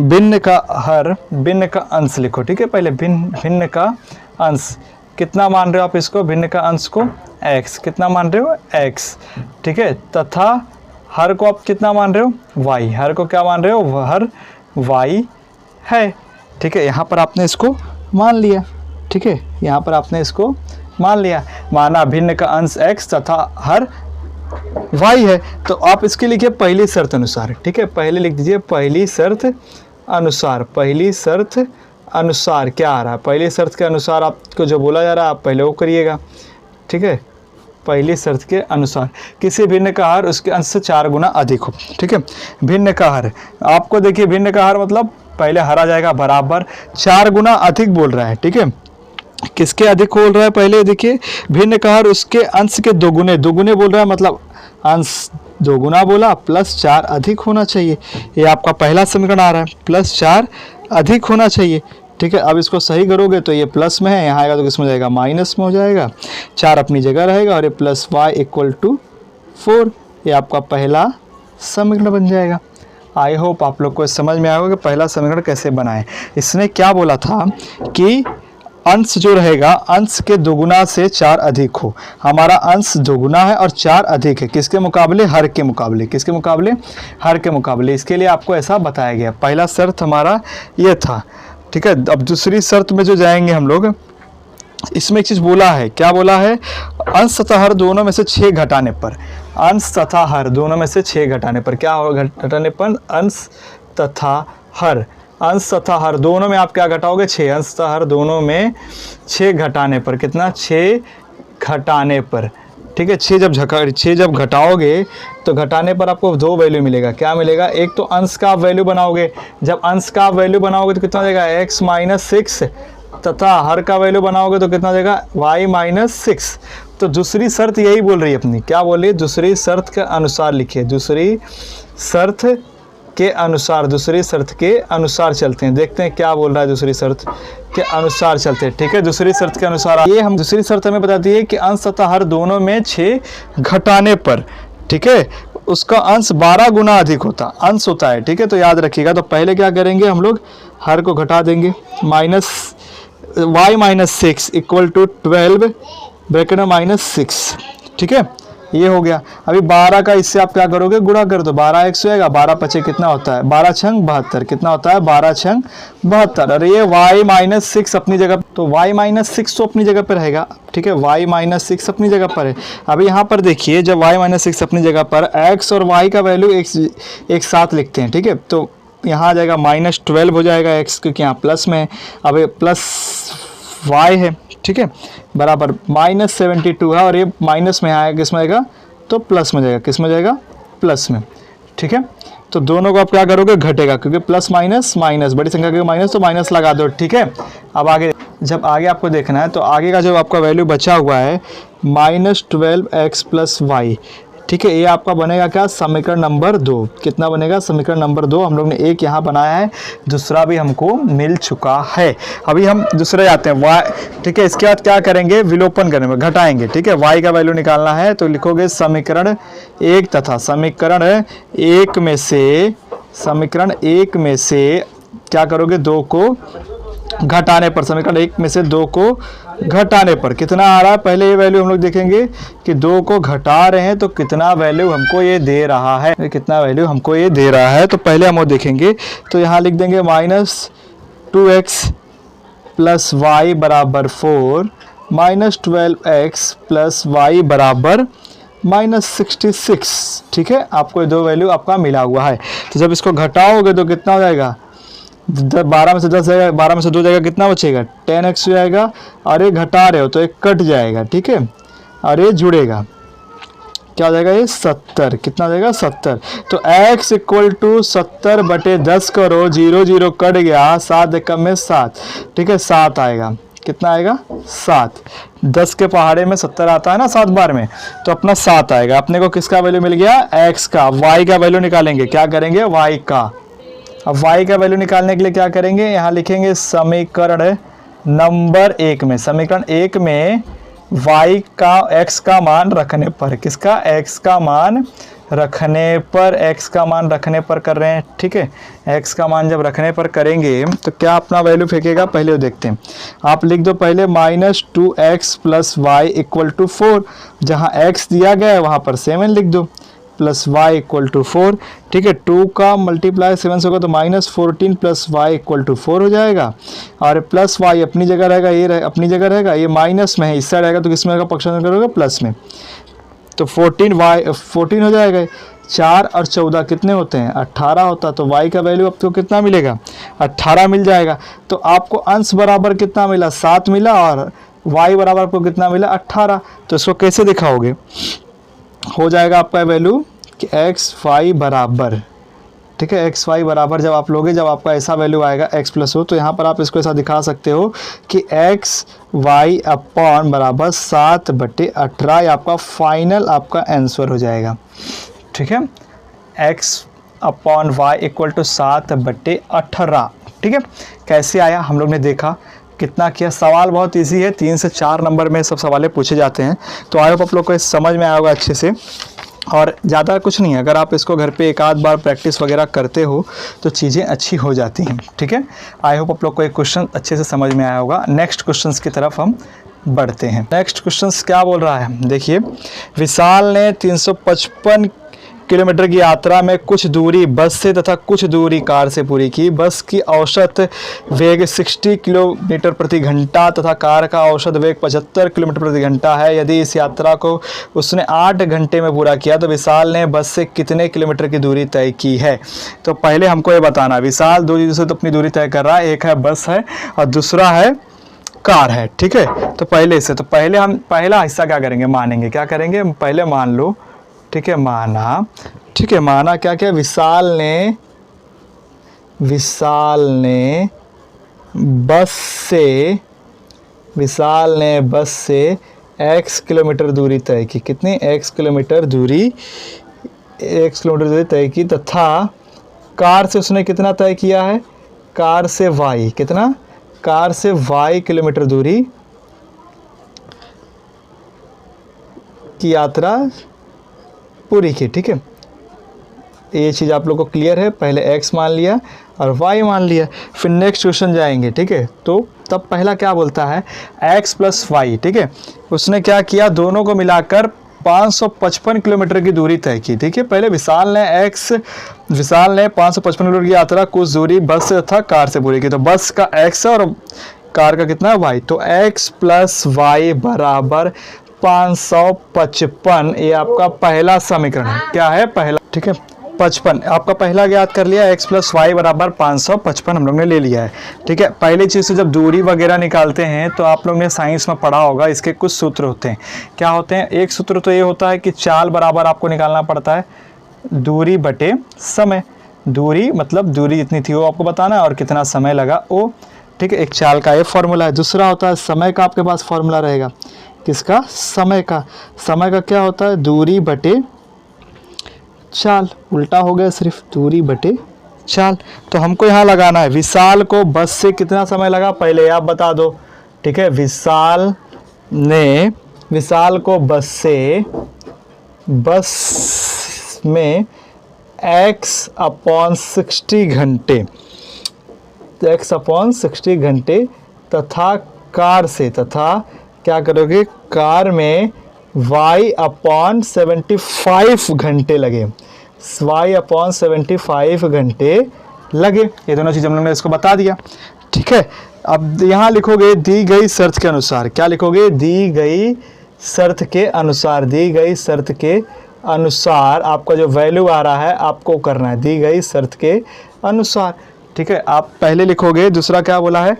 भिन्न का हर भिन्न का अंश लिखो, ठीक है। पहले भिन्न का अंश कितना मान रहे हो आप इसको, भिन्न का अंश को x, कितना मान रहे हो x, ठीक है। तथा हर को आप कितना मान रहे हो y, हर को क्या मान रहे हो हर y है, ठीक है। यहाँ पर आपने इसको मान लिया, ठीक है, यहाँ पर आपने इसको मान लिया। माना भिन्न का अंश x तथा हर y है, तो आप इसके लिखिए पहली शर्त अनुसार, ठीक है। पहले लिख दीजिए पहली शर्त अनुसार। पहली शर्त अनुसार क्या आ रहा है, पहली शर्त के अनुसार आपको जो बोला जा रहा है आप पहले वो करिएगा, ठीक है। पहली शर्त के अनुसार किसी भिन्न का हर उसके अंश से 4 गुना अधिक हो, ठीक है। भिन्न का हर, आपको देखिए भिन्न का हर मतलब पहले हर आ जाएगा बराबर 4 गुना अधिक बोल रहा है, ठीक है। किसके अधिक बोल रहा है, पहले देखिए भिन्न का हर उसके अंश के दोगुने, दोगुने बोल रहा है मतलब अंश दोगुना बोला प्लस 4 अधिक होना चाहिए। ये आपका पहला समीकरण आ रहा है, +4 अधिक होना चाहिए, ठीक है। अब इसको सही करोगे तो ये प्लस में है, यहाँ आएगा तो किस में जाएगा माइनस में हो जाएगा, 4 अपनी जगह रहेगा और ये +y = 4, ये आपका पहला समीकरण बन जाएगा। आई होप आप लोग को समझ में आएगा कि पहला समीकरण कैसे बनाएं। इसने क्या बोला था कि अंश जो रहेगा अंश के दोगुना से 4 अधिक हो। हमारा अंश दोगुना है और 4 अधिक है, किसके मुकाबले? हर के मुकाबले। किसके मुकाबले? हर के मुकाबले। इसके लिए आपको ऐसा बताया गया। पहला शर्त हमारा ये था, ठीक है। अब दूसरी शर्त में जो जाएंगे हम लोग, इसमें एक चीज़ बोला है। क्या बोला है? अंश तथा हर दोनों में से 6 घटाने पर, अंश तथा हर दोनों में से 6 घटाने पर क्या होगा? घटाने पर अंश तथा हर, अंश तथा हर दोनों में आप क्या घटाओगे? 6। अंश तथा हर दोनों में 6 घटाने पर कितना? 6 घटाने पर, ठीक है। 6 जब घटाओगे तो घटाने पर आपको 2 वैल्यू मिलेगा। क्या मिलेगा? एक तो अंश का आप वैल्यू बनाओगे, जब अंश का आप वैल्यू बनाओगे तो कितना देगा? x - 6, तथा हर का वैल्यू बनाओगे तो कितना देगा? y - 6। तो दूसरी शर्त यही बोल रही है अपनी। क्या बोल रही है? दूसरी शर्त के अनुसार लिखिए, दूसरी शर्त के अनुसार, दूसरी शर्त के अनुसार चलते हैं। देखते हैं क्या बोल रहा है। दूसरी शर्त के अनुसार चलते हैं, ठीक है। दूसरी शर्त के अनुसार ये हम दूसरी शर्त हमें बताती है कि अंश तथा हर दोनों में 6 घटाने पर, ठीक है, उसका अंश 12 गुना अधिक होता, अंश होता है, ठीक है। तो याद रखिएगा। तो पहले क्या करेंगे हम लोग? हर को घटा देंगे, y - 6 = 12 ब्रैकेट में -6, ठीक है। ये हो गया। अभी 12 का इससे आप क्या करोगे? गुणा कर दो। 12 x होएगा, 12 पचे कितना होता है? 12 छंग 72, कितना होता है? 12 छंग 72। और ये y - 6 अपनी जगह, तो y - 6 तो अपनी जगह पर रहेगा, ठीक है। y - 6 अपनी जगह पर है। अभी यहाँ पर देखिए, जब y - 6 अपनी जगह पर, x और y का वैल्यू एक साथ लिखते हैं, ठीक है। तो यहाँ आ जाएगा -12 हो जाएगा x, क्योंकि यहाँ प्लस में है। अब प्लस y है, ठीक है, बराबर -72 है, और ये माइनस में आएगा, किस में आएगा? तो प्लस में जाएगा। किस में जाएगा? प्लस में, ठीक है। तो दोनों को आप क्या करोगे? घटेगा, क्योंकि प्लस माइनस माइनस, बड़ी संख्या के माइनस, तो माइनस लगा दो, ठीक है। अब आगे, जब आगे आपको देखना है तो आगे का जो आपका वैल्यू बचा हुआ है -12x + y, ठीक है, ये आपका बनेगा क्या? समीकरण नंबर 2। कितना बनेगा? समीकरण नंबर 2। हम लोग ने एक यहाँ बनाया है, दूसरा भी हमको मिल चुका है। अभी हम दूसरे जाते हैं, y, ठीक है। इसके बाद क्या करेंगे? विलोपन करेंगे, घटाएंगे, ठीक है। y का वैल्यू निकालना है तो लिखोगे समीकरण 1 तथा समीकरण 1 में से क्या करोगे? 2 को घटाने पर, समीकरण 1 में से 2 को घटाने पर कितना आ रहा है? पहले ये वैल्यू हम लोग देखेंगे कि 2 को घटा रहे हैं तो कितना वैल्यू हमको ये दे रहा है, कितना वैल्यू हमको ये दे रहा है। तो पहले हम वो देखेंगे। तो यहाँ लिख देंगे -2x + y = 4, -12x + y = -66, ठीक है। आपको ये 2 वैल्यू आपका मिला हुआ है। तो जब इसको घटाओगे तो कितना हो जाएगा? 12 में से 10 जाएगा, 12 में से 2 जाएगा, कितना बचेगा? 10x जाएगा। और ये घटा रहे हो तो एक कट जाएगा, ठीक है, और ये जुड़ेगा, क्या हो जाएगा? ये 70। कितना हो जाएगा? 70। तो x = 70/10 करो, 0 0 कट गया, 7 एकम में 7, ठीक है, 7 आएगा। कितना आएगा? 7। 10 के पहाड़े में 70 आता है ना 7 बार में, तो अपना 7 आएगा। अपने को किसका वैल्यू मिल गया? x का। y का वैल्यू निकालेंगे, क्या करेंगे? y का। अब y का वैल्यू निकालने के लिए क्या करेंगे? यहाँ लिखेंगे समीकरण नंबर 1 में, समीकरण 1 में y का, x का मान रखने पर, किसका? x का मान रखने पर, x का मान रखने पर कर रहे हैं, ठीक है। x का मान जब रखने पर करेंगे तो क्या अपना वैल्यू फेंकेगा? पहले वो देखते हैं। आप लिख दो पहले -2x + y = 4, जहाँ x दिया गया है वहाँ पर 7 लिख दो, + y = 4, ठीक है। 2 का मल्टीप्लाई 7 से होगा तो -14 + y = 4 हो जाएगा। और प्लस y अपनी जगह रहेगा, ये अपनी जगह रहेगा, ये माइनस में है, इस साइड रहेगा तो किसमें रहेगा? पक्षांतर करोगे प्लस में, तो 14 हो जाएगा। 4 और 14 कितने होते हैं? 18 होता। तो y का वैल्यू आपको कितना मिलेगा? 18 मिल जाएगा। तो आपको अंश बराबर कितना मिला? 7 मिला, और y बराबर आपको कितना मिला? 18। तो इसको कैसे दिखाओगे? हो जाएगा आपका वैल्यू कि x y बराबर, ठीक है, एक्स वाई बराबर जब आप लोगे, जब आपका ऐसा वैल्यू आएगा x प्लस हो, तो यहाँ पर आप इसको ऐसा दिखा सकते हो कि एक्स वाई अपॉन बराबर 7/18, ये आपका फाइनल आपका आंसर हो जाएगा, ठीक है। x upon y equal to 7/18, ठीक है। कैसे आया हम लोग ने देखा, कितना किया। सवाल बहुत इजी है, 3 से 4 नंबर में सब सवालें पूछे जाते हैं। तो आई होप आप लोग को समझ में आया होगा अच्छे से। और ज़्यादा कुछ नहीं है, अगर आप इसको घर पे एक आध बार प्रैक्टिस वगैरह करते हो तो चीज़ें अच्छी हो जाती हैं। ठीक है, आई होप आप लोग को एक क्वेश्चन अच्छे से समझ में आया होगा। नेक्स्ट क्वेश्चंस की तरफ हम बढ़ते हैं। नेक्स्ट क्वेश्चंस क्या बोल रहा है, देखिए, विशाल ने 355 किलोमीटर की यात्रा में कुछ दूरी बस से तथा कुछ दूरी कार से पूरी की। बस की औसत वेग 60 किलोमीटर प्रति घंटा तथा कार का औसत वेग 75 किलोमीटर प्रति घंटा है। यदि इस यात्रा को उसने 8 घंटे में पूरा किया तो विशाल ने बस से कितने किलोमीटर की दूरी तय की है। तो पहले हमको ये बताना, विशाल दो चीज़ों से तो अपनी दूरी तय कर रहा है, एक है बस है और दूसरा है कार है। ठीक है, तो पहले से, तो पहले हम पहला हिस्सा क्या करेंगे, मानेंगे। क्या करेंगे, पहले मान लो। ठीक है, माना। ठीक है, माना क्या क्या, विशाल ने बस से x किलोमीटर दूरी तय की। कितनी, x किलोमीटर दूरी तय की, तथा कार से उसने कितना तय किया है, कार से y, कितना, कार से y किलोमीटर दूरी की यात्रा पूरी की। ठीक है, ये चीज़ आप लोग को क्लियर है। पहले x मान लिया और y मान लिया, फिर नेक्स्ट क्वेश्चन जाएंगे। ठीक है, तो तब पहला क्या बोलता है, x प्लस वाई। ठीक है, उसने क्या किया, दोनों को मिलाकर 555 किलोमीटर की दूरी तय की। ठीक है, पहले विशाल ने 555 किलोमीटर की यात्रा कुछ दूरी बस से तथा कार से पूरी की। तो बस का x और कार का कितना है, y। तो x प्लस वाई बराबर 555, ये आपका पहला समीकरण है। क्या है, पहला। ठीक है, 55 आपका पहला ज्ञात कर लिया, x प्लस वाई बराबर 555 हम लोग ने ले लिया है। ठीक है, पहली चीज़ से जब दूरी वगैरह निकालते हैं तो आप लोग ने साइंस में पढ़ा होगा, इसके कुछ सूत्र होते हैं। क्या होते हैं, एक सूत्र तो ये होता है कि चाल बराबर आपको निकालना पड़ता है दूरी बटे समय। दूरी मतलब दूरी जितनी थी वो आपको बताना है और कितना समय लगा वो। ठीक है, एक चाल का ये फॉर्मूला है। दूसरा होता है समय का, आपके पास फॉर्मूला रहेगा किसका, समय का। समय का क्या होता है, दूरी बटे चाल, उल्टा हो गया सिर्फ, दूरी बटे चाल। तो हमको यहाँ लगाना है विशाल को बस से कितना समय लगा, पहले आप बता दो। ठीक है, विशाल को बस में x/60 घंटे, x/60 घंटे तथा कार से, तथा क्या करोगे, कार में y/75 घंटे लगे, y/75 घंटे लगे। ये दोनों चीज़ हम लोगों ने इसको बता दिया। ठीक है, अब यहाँ लिखोगे दी गई शर्त के अनुसार। क्या लिखोगे, दी गई शर्त के अनुसार। दी गई शर्त के अनुसार आपका जो वैल्यू आ रहा है आपको करना है, दी गई शर्त के अनुसार। ठीक है, आप पहले लिखोगे। दूसरा क्या बोला है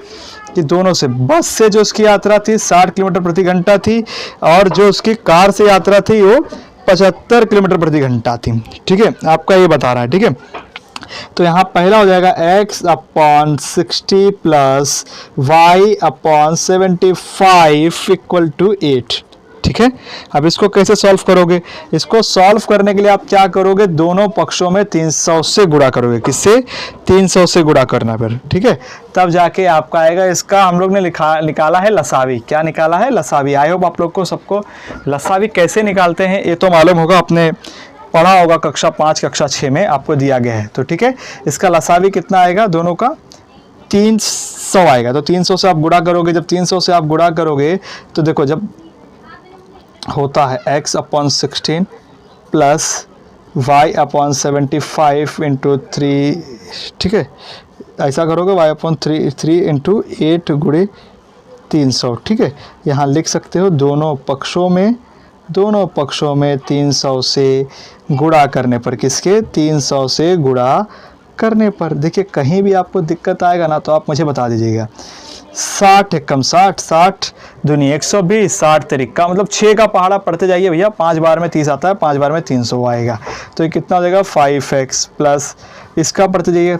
कि दोनों से, बस से जो उसकी यात्रा थी 60 किलोमीटर प्रति घंटा थी और जो उसकी कार से यात्रा थी वो 75 किलोमीटर प्रति घंटा थी। ठीक है, आपका ये बता रहा है। ठीक है, तो यहाँ पहला हो जाएगा x/60 plus y/75 equal to 8। ठीक है, अब इसको कैसे सॉल्व करोगे, इसको सॉल्व करने के लिए आप क्या करोगे, दोनों पक्षों में 300 से गुणा करोगे। किससे, 300 से गुणा करना फिर। ठीक है, तब जाके आपका आएगा। इसका हम लोग ने निकाला है लसावी। क्या निकाला है, लसावी। आई होप आप लोग को सबको लसावी कैसे निकालते हैं ये तो मालूम होगा, आपने पढ़ा होगा कक्षा 5 कक्षा 6 में आपको दिया गया है। तो ठीक है, इसका लसावी कितना आएगा, दोनों का 300 आएगा। तो 300 से आप गुणा करोगे। जब 300 से आप गुणा करोगे तो देखो, जब होता है x/16 प्लस y/75 इंटू 3। ठीक है, ऐसा करोगे y/3 इंटू 8 गुणे 300। ठीक है, यहाँ लिख सकते हो दोनों पक्षों में 300 से गुणा करने पर। किसके, 300 से गुणा करने पर। देखिए कहीं भी आपको दिक्कत आएगा ना तो आप मुझे बता दीजिएगा। 60 एकम 60, 60 दूनी 120, 60 तरीका मतलब 6 का पहाड़ा पढ़ते जाइए भैया। 5 बार में 30 आता है, 5 बार में 300 आएगा। तो ये कितना हो जाएगा, 5x प्लस इसका पढ़ते जाइए।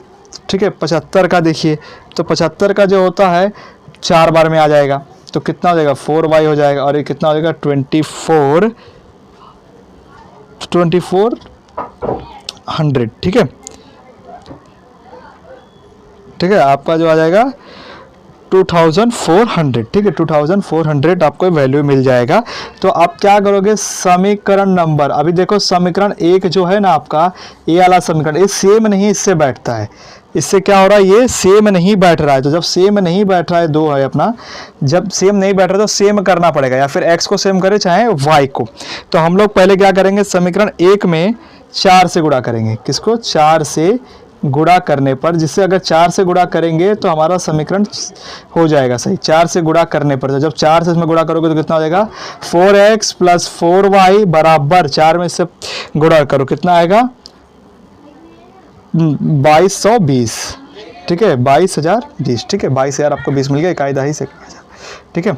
ठीक है, 75 का देखिए, तो 75 का जो होता है 4 बार में आ जाएगा। तो कितना हो जाएगा, 4y हो जाएगा। और ये कितना हो जाएगा, 2400। ठीक है, ठीक है, आपका जो आ जाएगा 2400, ठीक है, 2400 आपको वैल्यू मिल जाएगा। तो आप क्या करोगे, समीकरण नंबर, अभी देखो समीकरण एक जो है ना आपका, ये वाला समीकरण, ये सेम नहीं इससे बैठता है, इससे क्या हो रहा है, ये सेम नहीं बैठ रहा है। तो जब सेम नहीं बैठ रहा है, दो है अपना, जब सेम नहीं बैठ रहा है तो सेम करना पड़ेगा, या फिर x को सेम करें चाहे y को। तो हम लोग पहले क्या करेंगे, समीकरण एक में 4 से गुणा करेंगे, किसको, 4 से गुणा करने पर, जिससे अगर 4 से गुणा करेंगे तो हमारा समीकरण हो जाएगा सही, 4 से गुणा करने पर। तो जब 4 से इसमें गुणा करोगे तो कितना हो जाएगा, 4x + 4y बराबर 4 में इससे गुणा करो, कितना आएगा, 2220, ठीक है, 22,020, ठीक है, 22,000 आपको 20 मिल गया, इकाई दहाई से, ठीक है,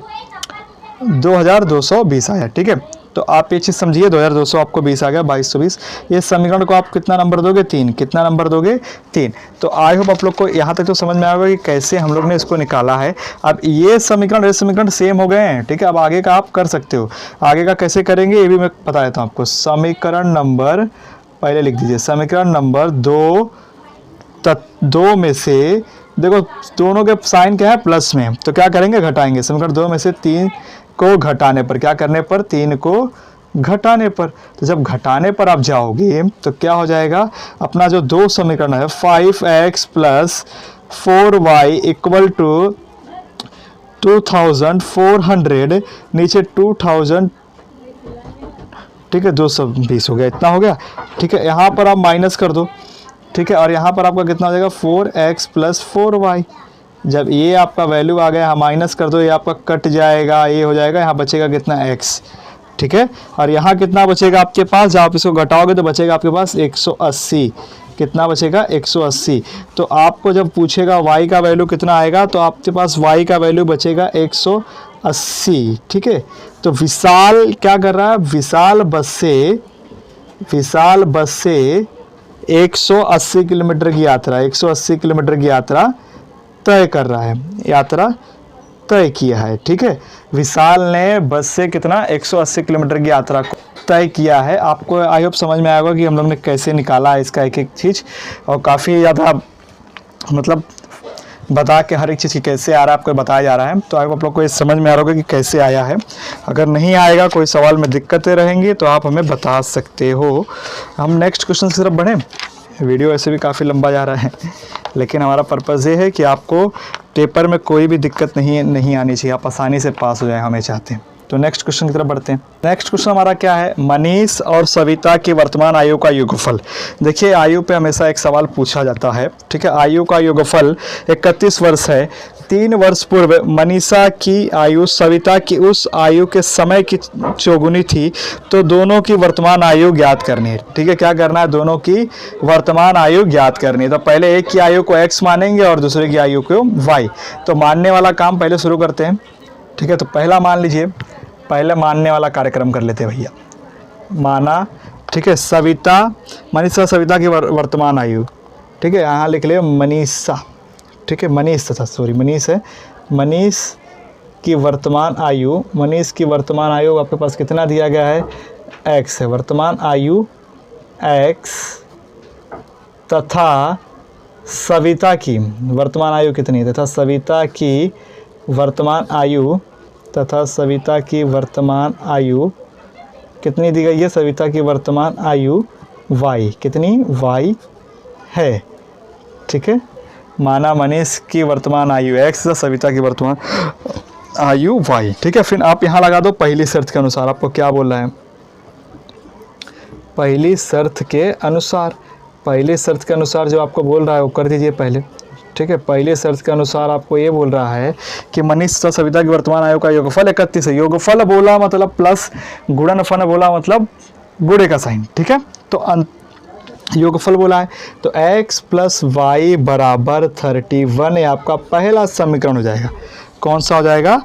2220 आया, ठीक है। तो आप ये चीज़ समझिए, 2200 आपको 20 आ गया, 2220। ये समीकरण को आप कितना नंबर दोगे, 3, कितना नंबर दोगे, 3। तो आई होप आप लोग को यहाँ तक तो समझ में आएगा कि कैसे हम लोग ने इसको निकाला है। अब ये समीकरण सेम हो गए हैं, ठीक है। अब आगे का आप कर सकते हो, आगे का कैसे करेंगे ये भी मैं बता देता हूँ आपको। समीकरण नंबर पहले लिख दीजिए, समीकरण नंबर 2 में से, देखो दोनों के साइन क्या है, प्लस में, तो क्या करेंगे, घटाएंगे। समीकरण 2 में से 3 को घटाने पर, क्या करने पर, 3 को घटाने पर। तो जब घटाने पर आप जाओगे तो क्या हो जाएगा, अपना जो दो समीकरण है, 5x + 4y = 2400, नीचे 2000, ठीक है, 220 हो गया, इतना हो गया, ठीक है। यहाँ पर आप माइनस कर दो, ठीक है, और यहाँ पर आपका कितना हो जाएगा, 4x + 4y। जब ये आपका वैल्यू आ गया, माइनस कर दो, ये आपका कट जाएगा, ये हो जाएगा, यहाँ बचेगा कितना, x, ठीक है। और यहाँ कितना बचेगा आपके पास, जब आप इसको घटाओगे तो बचेगा आपके पास 180, कितना बचेगा, 180। तो आपको जब पूछेगा y का वैल्यू कितना आएगा, तो आपके पास y का वैल्यू बचेगा 180, ठीक है। तो विशाल क्या कर रहा है, विशाल बस से 180 किलोमीटर की यात्रा, 180 किलोमीटर की यात्रा तय कर रहा है, यात्रा तय किया है, ठीक है। विशाल ने बस से कितना, 180 किलोमीटर की यात्रा को तय किया है। आपको आई होप समझ में आएगा कि हम लोग ने कैसे निकाला है इसका एक एक चीज़, और काफ़ी ज़्यादा मतलब बता के हर एक चीज़ की कैसे आ रहा है आपको बताया जा रहा है। तो आई होप आप लोग को ये समझ में आ रहा होगा कि कैसे आया है। अगर नहीं आएगा, कोई सवाल में दिक्कतें रहेंगी तो आप हमें बता सकते हो। हम नेक्स्ट क्वेश्चन की तरफ बढ़ें। वीडियो ऐसे भी काफ़ी लंबा जा रहा है, लेकिन हमारा पर्पज़ ये है कि आपको पेपर में कोई भी दिक्कत नहीं आनी चाहिए, आप आसानी से पास हो जाए, हमें चाहते हैं। तो नेक्स्ट क्वेश्चन की तरफ बढ़ते हैं। नेक्स्ट क्वेश्चन हमारा क्या है, मनीष और सविता की वर्तमान आयु का योगफल। देखिए आयु पे हमेशा एक सवाल पूछा जाता है, ठीक है। आयु का योगफल 31 वर्ष है। 3 वर्ष पूर्व मनीषा की आयु सविता की उस आयु के समय की चौगुनी थी, तो दोनों की वर्तमान आयु ज्ञात करनी है, ठीक है। क्या करना है, दोनों की वर्तमान आयु ज्ञात करनी है। तो पहले एक की आयु को x मानेंगे और दूसरे की आयु को y। तो मानने वाला काम पहले शुरू करते हैं, ठीक है। तो पहला मान लीजिए, पहले मानने वाला कार्यक्रम कर लेते हैं भैया। माना, ठीक है, मनीषा सविता की वर्तमान आयु, ठीक है। यहाँ लिख लिया मनीषा, ठीक है, मनीष है, मनीष की वर्तमान आयु आपके पास कितना दिया गया है, x है, वर्तमान आयु x, तथा सविता की वर्तमान आयु कितनी है, तथा सविता की वर्तमान आयु कितनी दी गई है, सविता की वर्तमान आयु y, कितनी, y है, ठीक है। माना मनीष की वर्तमान आयु x, सविता की वर्तमान आयु y, ठीक है। फिर आप यहाँ लगा दो पहली शर्त के अनुसार। आपको क्या बोल रहा है, पहली शर्त के अनुसार जो आपको बोल रहा है वो कर दीजिए पहले, ठीक है। पहले शर्त के अनुसार आपको ये बोल रहा है कि मनीष तथा सविता की वर्तमान आयु का योगफल 31 है। योगफल बोला मतलब प्लस, गुणनफल बोला मतलब गुणे का साइन, ठीक है। तो योगफल बोला है, तो x + y = 31 ये आपका पहला समीकरण हो जाएगा। कौन सा हो जाएगा,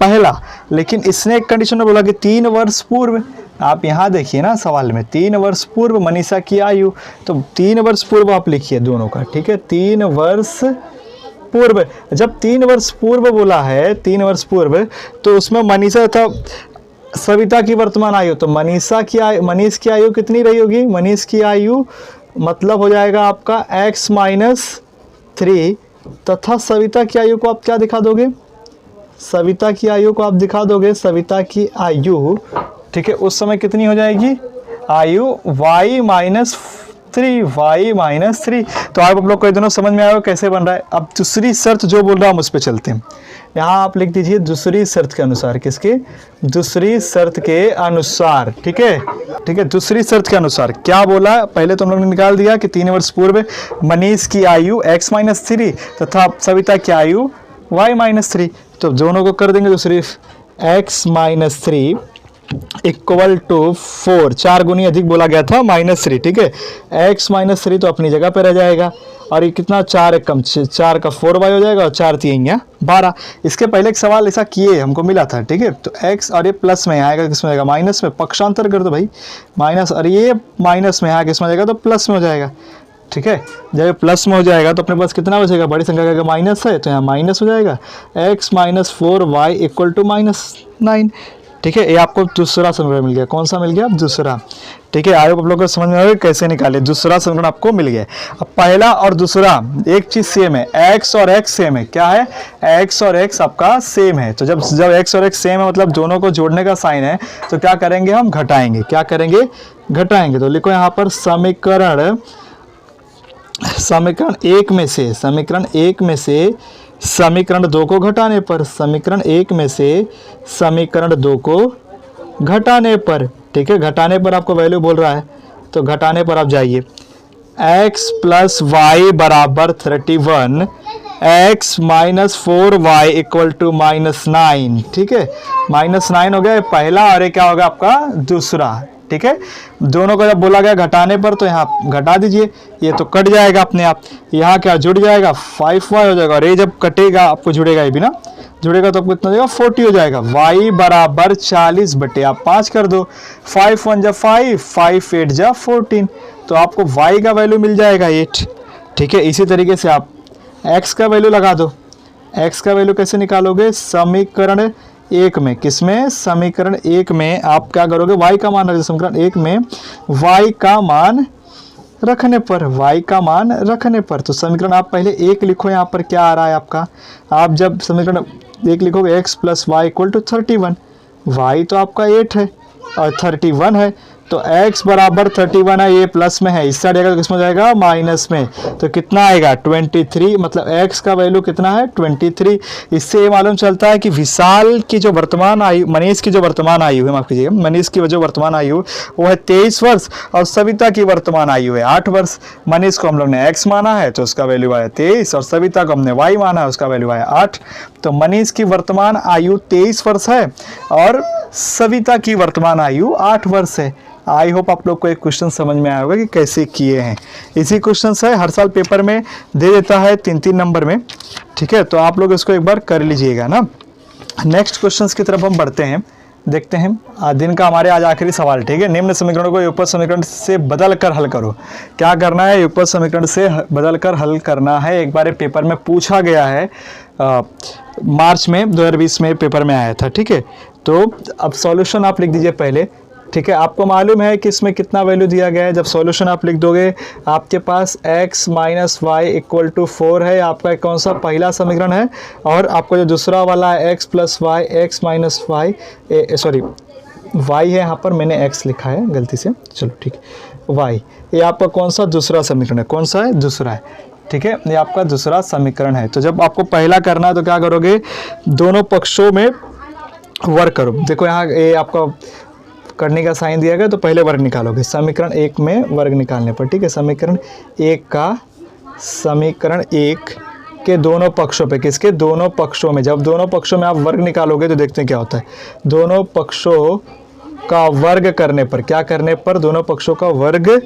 पहला। लेकिन इसने एक कंडीशन में बोला कि 3 वर्ष पूर्व, आप यहाँ देखिए ना सवाल में, 3 वर्ष पूर्व मनीषा की आयु, तो 3 वर्ष पूर्व आप लिखिए दोनों का, ठीक है। 3 वर्ष पूर्व, जब 3 वर्ष पूर्व बोला है, 3 वर्ष पूर्व, तो उसमें मनीषा था सविता की वर्तमान आयु, तो मनीष की आयु कितनी रही होगी, मनीष की आयु मतलब हो जाएगा आपका x - 3 तथा सविता की आयु को आप क्या दिखा दोगे, सविता की आयु को आप दिखा दोगे, सविता की आयु, ठीक है, उस समय कितनी हो जाएगी, आयु y माइनस 3, y माइनस 3। तो आप लोग को ये दोनों समझ में आएगा कैसे बन रहा है। अब दूसरी शर्त जो बोल रहा हूँ हम उस पर चलते हैं। यहाँ आप लिख दीजिए दूसरी शर्त के अनुसार, किसके, दूसरी शर्त के अनुसार, ठीक है, ठीक है, दूसरी शर्त के अनुसार क्या बोला, पहले तो हम लोग ने निकाल दिया कि 3 वर्ष पूर्व मनीष की आयु x माइनस 3 तथा सविता की आयु y माइनस 3। तो दोनों को कर देंगे तो सिर्फ x माइनस 3 इक्वल टू 4, 4 गुनी अधिक बोला गया था -3, ठीक है, x माइनस 3 तो अपनी जगह पे रह जाएगा, और ये कितना 4 एक कम 4 का 4y हो जाएगा, और 4 3 12। इसके पहले एक सवाल ऐसा किए हमको मिला था, ठीक है, तो x और ये प्लस में आएगा, किस में आएगा, माइनस में, पक्षांतर कर दो भाई, माइनस, और ये माइनस में आएगा, किस में जाएगा, तो प्लस में हो जाएगा, ठीक है। जब ये प्लस में हो जाएगा तो अपने पास कितना बचेगा, बड़ी संख्या का माइनस है तो यहाँ माइनस हो जाएगा, x minus 4y equal to -9, ठीक है। ये आपको दूसरा समीकरण मिल गया, कौन सा मिल गया, दूसरा, ठीक है। आयोग आप लोगों को समझ में आएगा कैसे निकाले, दूसरा समीकरण आपको मिल गया। अब पहला और दूसरा एक चीज सेम है, x और x सेम है, क्या है, x और x आपका सेम है। तो जब x और x सेम है मतलब दोनों को जोड़ने का साइन है, तो क्या करेंगे हम, घटाएंगे, क्या करेंगे, घटाएंगे। तो लिखो यहाँ पर समीकरण 1 में से, समीकरण 1 में से समीकरण 2 को घटाने पर, समीकरण 1 में से समीकरण 2 को घटाने पर, ठीक है, घटाने पर आपको वैल्यू बोल रहा है तो घटाने पर आप जाइए, x प्लस वाई बराबर 31, x minus 4y equal to -9, ठीक है, -9 हो गया पहला, और ये क्या होगा आपका दूसरा, ठीक है। दोनों को जब बोला गया घटाने पर तो यहाँ घटा दीजिए, ये तो कट जाएगा अपने आप, यहाँ क्या जुड़ जाएगा 5y हो जाएगा, और ये जब कटेगा आपको जुड़ेगा, ये भी ना जुड़ेगा तो आपको कितना हो जाएगा 40 हो जाएगा, y बराबर 40 बटे आप 5 कर दो, 5 1 जा 5, 5 8 जा 14, तो आपको y का वैल्यू मिल जाएगा 8, ठीक है। इसी तरीके से आप x का वैल्यू लगा दो, x का वैल्यू कैसे निकालोगे, समीकरण 1 में, किसमें, समीकरण 1 में आप क्या करोगे, y का मान रखोगे, समीकरण 1 में y का मान रखने पर, y का मान रखने पर, तो समीकरण आप पहले 1 लिखो, यहाँ पर क्या आ रहा है आपका, आप जब समीकरण 1 लिखोगे x plus y equal to 31, y तो आपका 8 है और 31 है, तो x बराबर 31 है, ये प्लस में है, इससे हटेगा तो किसमें जाएगा, माइनस में, तो कितना आएगा 23, मतलब x का वैल्यू कितना है 23। इससे ये मालूम चलता है कि विशाल की जो वर्तमान आयु, मनीष की जो वर्तमान आयु है, माफ कीजिएगा, मनीष की जो वर्तमान आयु वो है 23 वर्ष, और सविता की वर्तमान आयु है 8 वर्ष। मनीष को हम लोग ने x माना है तो उसका वैल्यू आया 23, और सविता को हमने y माना है उसका वैल्यू आया 8। तो मनीष की वर्तमान आयु 23 वर्ष है और सविता की वर्तमान आयु 8 वर्ष है। आई होप आप लोग को एक क्वेश्चन समझ में आया होगा कि कैसे किए हैं। इसी क्वेश्चन है हर साल पेपर में दे देता है 3-3 नंबर में, ठीक है, तो आप लोग इसको एक बार कर लीजिएगा ना। नेक्स्ट क्वेश्चन की तरफ हम बढ़ते हैं, देखते हैं दिन का हमारे आज आखिरी सवाल, ठीक है। निम्न समीकरणों को युगपत समीकरण से बदल कर हल करो। क्या करना है, युगपत समीकरण से बदल कर हल करना है। एक बार पेपर में पूछा गया है, मार्च में 2020 में पेपर में आया था, ठीक है। तो अब सॉल्यूशन आप लिख दीजिए पहले, ठीक है। आपको मालूम है कि इसमें कितना वैल्यू दिया गया है, जब सॉल्यूशन आप लिख दोगे आपके पास x minus y equal to 4 है, आपका कौन सा पहला समीकरण है, और आपको जो दूसरा वाला है x plus y, x minus y, sorry y है, यहाँ पर मैंने x लिखा है गलती से, चलो ठीक है, y, ये आपका कौन सा दूसरा समीकरण है, कौन सा है, दूसरा है, ठीक है, ये आपका दूसरा समीकरण है। तो जब आपको पहला करना है तो क्या करोगे, दोनों पक्षों में वर्ग करो। देखो यहाँ ये आपका करने का साइन दिया गया, तो पहले वर्ग निकालोगे समीकरण 1 में वर्ग निकालने पर, ठीक है। समीकरण 1 के दोनों पक्षों पे, किसके, दोनों पक्षों में, जब दोनों पक्षों में आप वर्ग निकालोगे तो देखते हैं क्या होता है, दोनों पक्षों का वर्ग करने पर, क्या करने पर, दोनों पक्षों का वर्ग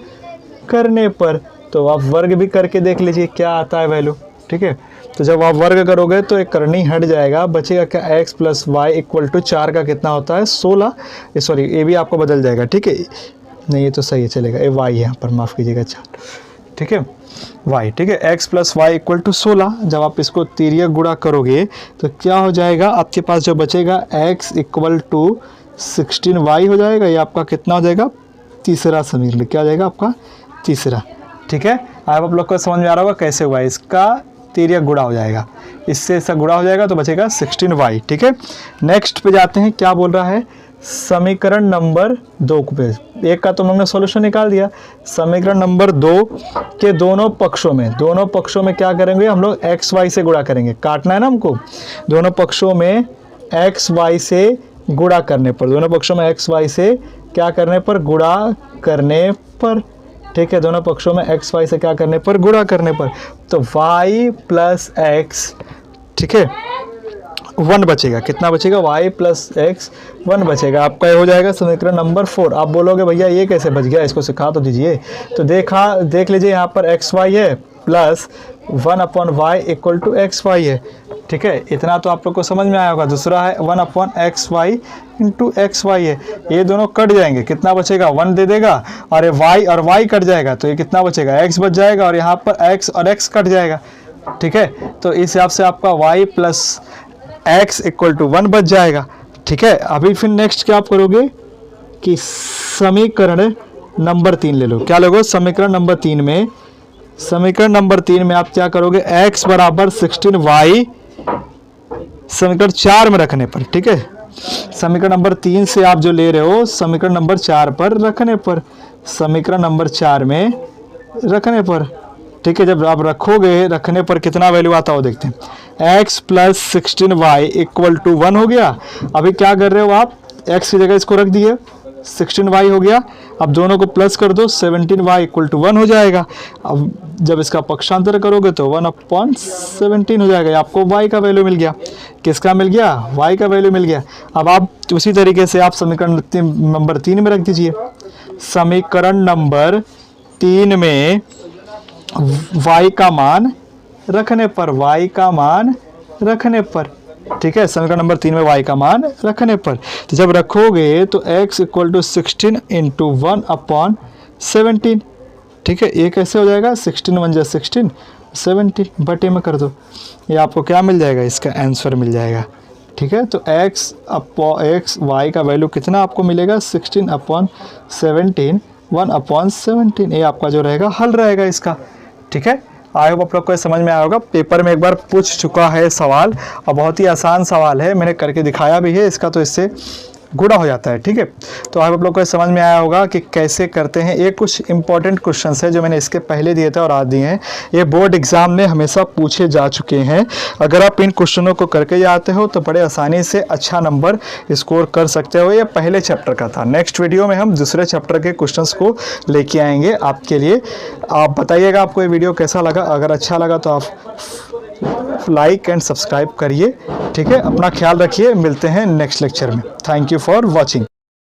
करने पर, तो आप वर्ग भी करके देख लीजिए क्या आता है वैल्यू, ठीक है। तो जब आप वर्ग करोगे तो एक करनी हट जाएगा, बचेगा क्या, x plus y equal to 4 का कितना होता है 16, सॉरी ये भी आपको बदल जाएगा, ठीक है, नहीं ये तो सही है चलेगा, ये y यहाँ पर माफ़ कीजिएगा 4, ठीक है, y, ठीक है, x plus y equal to 16। जब आप इसको तिर्यक गुणा करोगे तो क्या हो जाएगा, आपके पास जो बचेगा x इक्वल टू 16y हो जाएगा, ये आपका कितना हो जाएगा, तीसरा समीकरण, क्या हो जाएगा आपका तीसरा, ठीक है। अब आप लोग को समझ में आ रहा होगा कैसे हुआ, इसका ये गुणा हो जाएगा, इससे इसका गुणा हो जाएगा तो बचेगा 16y। ठीक है, नेक्स्ट पे जाते हैं। क्या बोल रहा है, समीकरण नंबर 2 पे, एक का तो हमने सॉल्यूशन निकाल दिया। समीकरण नंबर 2 के दोनों पक्षों में क्या करेंगे हम लोग, एक्स वाई से गुणा करेंगे। काटना है ना हमको, दोनों पक्षों में एक्स वाई से गुणा करने पर, दोनों पक्षों में एक्स वाई से क्या करने पर, गुणा करने पर। ठीक है, दोनों पक्षों में एक्स वाई से क्या करने पर, गुणा करने पर। तो y प्लस एक्स, ठीक है, 1 बचेगा। कितना बचेगा, y प्लस एक्स 1 बचेगा। आपका ये हो जाएगा समीकरण नंबर 4। आप बोलोगे भैया ये कैसे बच गया, इसको सिखा तो दीजिए। तो देख लीजिए, यहाँ पर एक्स वाई है plus 1/y equal to x y है। ठीक है, इतना तो आप लोग को समझ में आया होगा। दूसरा है 1/xy इंटू एक्स वाई है, ये दोनों कट जाएंगे। कितना बचेगा, 1 दे देगा, और ये y और y कट जाएगा तो ये कितना बचेगा, x बच जाएगा, और यहाँ पर x और x कट जाएगा। ठीक है, तो इस हिसाब से आपका y plus x equal to 1 बच जाएगा। ठीक है, अभी फिर नेक्स्ट क्या आप करोगे कि समीकरण नंबर 3 ले लो। क्या लोगे, समीकरण नंबर 3 में, समीकरण नंबर 3 में आप क्या करोगे, x बराबर 16y समीकरण 4 में रखने पर। ठीक है, समीकरण नंबर 3 से आप जो ले रहे हो समीकरण नंबर 4 पर रखने पर, समीकरण नंबर 4 में रखने पर। ठीक है, जब आप रखोगे, रखने पर कितना वैल्यू आता हो देखते हैं। x plus 16y equal to 1 हो गया। अभी क्या कर रहे हो आप, x की जगह इसको रख दिए, 16y हो गया। अब दोनों को प्लस कर दो, 17y इक्वल टू 1 हो जाएगा। अब जब इसका पक्षांतर करोगे तो 1/17 हो जाएगा। आपको y का वैल्यू मिल गया। किसका मिल गया, y का वैल्यू मिल गया। अब आप उसी तरीके से आप समीकरण नंबर 3 में रख दीजिए। समीकरण नंबर 3 में y का मान रखने पर, y का मान रखने पर। ठीक है, समीकरण नंबर 3 में y का मान रखने पर, तो जब रखोगे तो x इक्वल टू 16 इंटू 1/17। ठीक है, ये कैसे हो जाएगा, 16 1 जा 16, 17 बटे में कर दो, ये आपको क्या मिल जाएगा, इसका आंसर मिल जाएगा। ठीक है, तो x y का वैल्यू कितना आपको मिलेगा, 16/17, 1/17। ये आपका जो रहेगा हल रहेगा इसका। ठीक है, आई होप आप लोग को समझ में आया होगा। पेपर में एक बार पूछ चुका है सवाल, और बहुत ही आसान सवाल है, मैंने करके दिखाया भी है इसका, तो इससे गुणा हो जाता है। ठीक है, तो आई होप आप लोग को समझ में आया होगा कि कैसे करते हैं। ये कुछ इंपॉर्टेंट क्वेश्चंस है जो मैंने इसके पहले दिए थे और आज दिए हैं। ये बोर्ड एग्जाम में हमेशा पूछे जा चुके हैं। अगर आप इन क्वेश्चनों को करके जाते हो तो बड़े आसानी से अच्छा नंबर स्कोर कर सकते हो। ये पहले चैप्टर का था। नेक्स्ट वीडियो में हम दूसरे चैप्टर के क्वेश्चंस को लेके आएंगे आपके लिए। आप बताइएगा आपको ये वीडियो कैसा लगा। अगर अच्छा लगा तो आप लाइक एंड सब्सक्राइब करिए। ठीक है, अपना ख्याल रखिए, मिलते हैं नेक्स्ट लेक्चर में। Thank you for watching.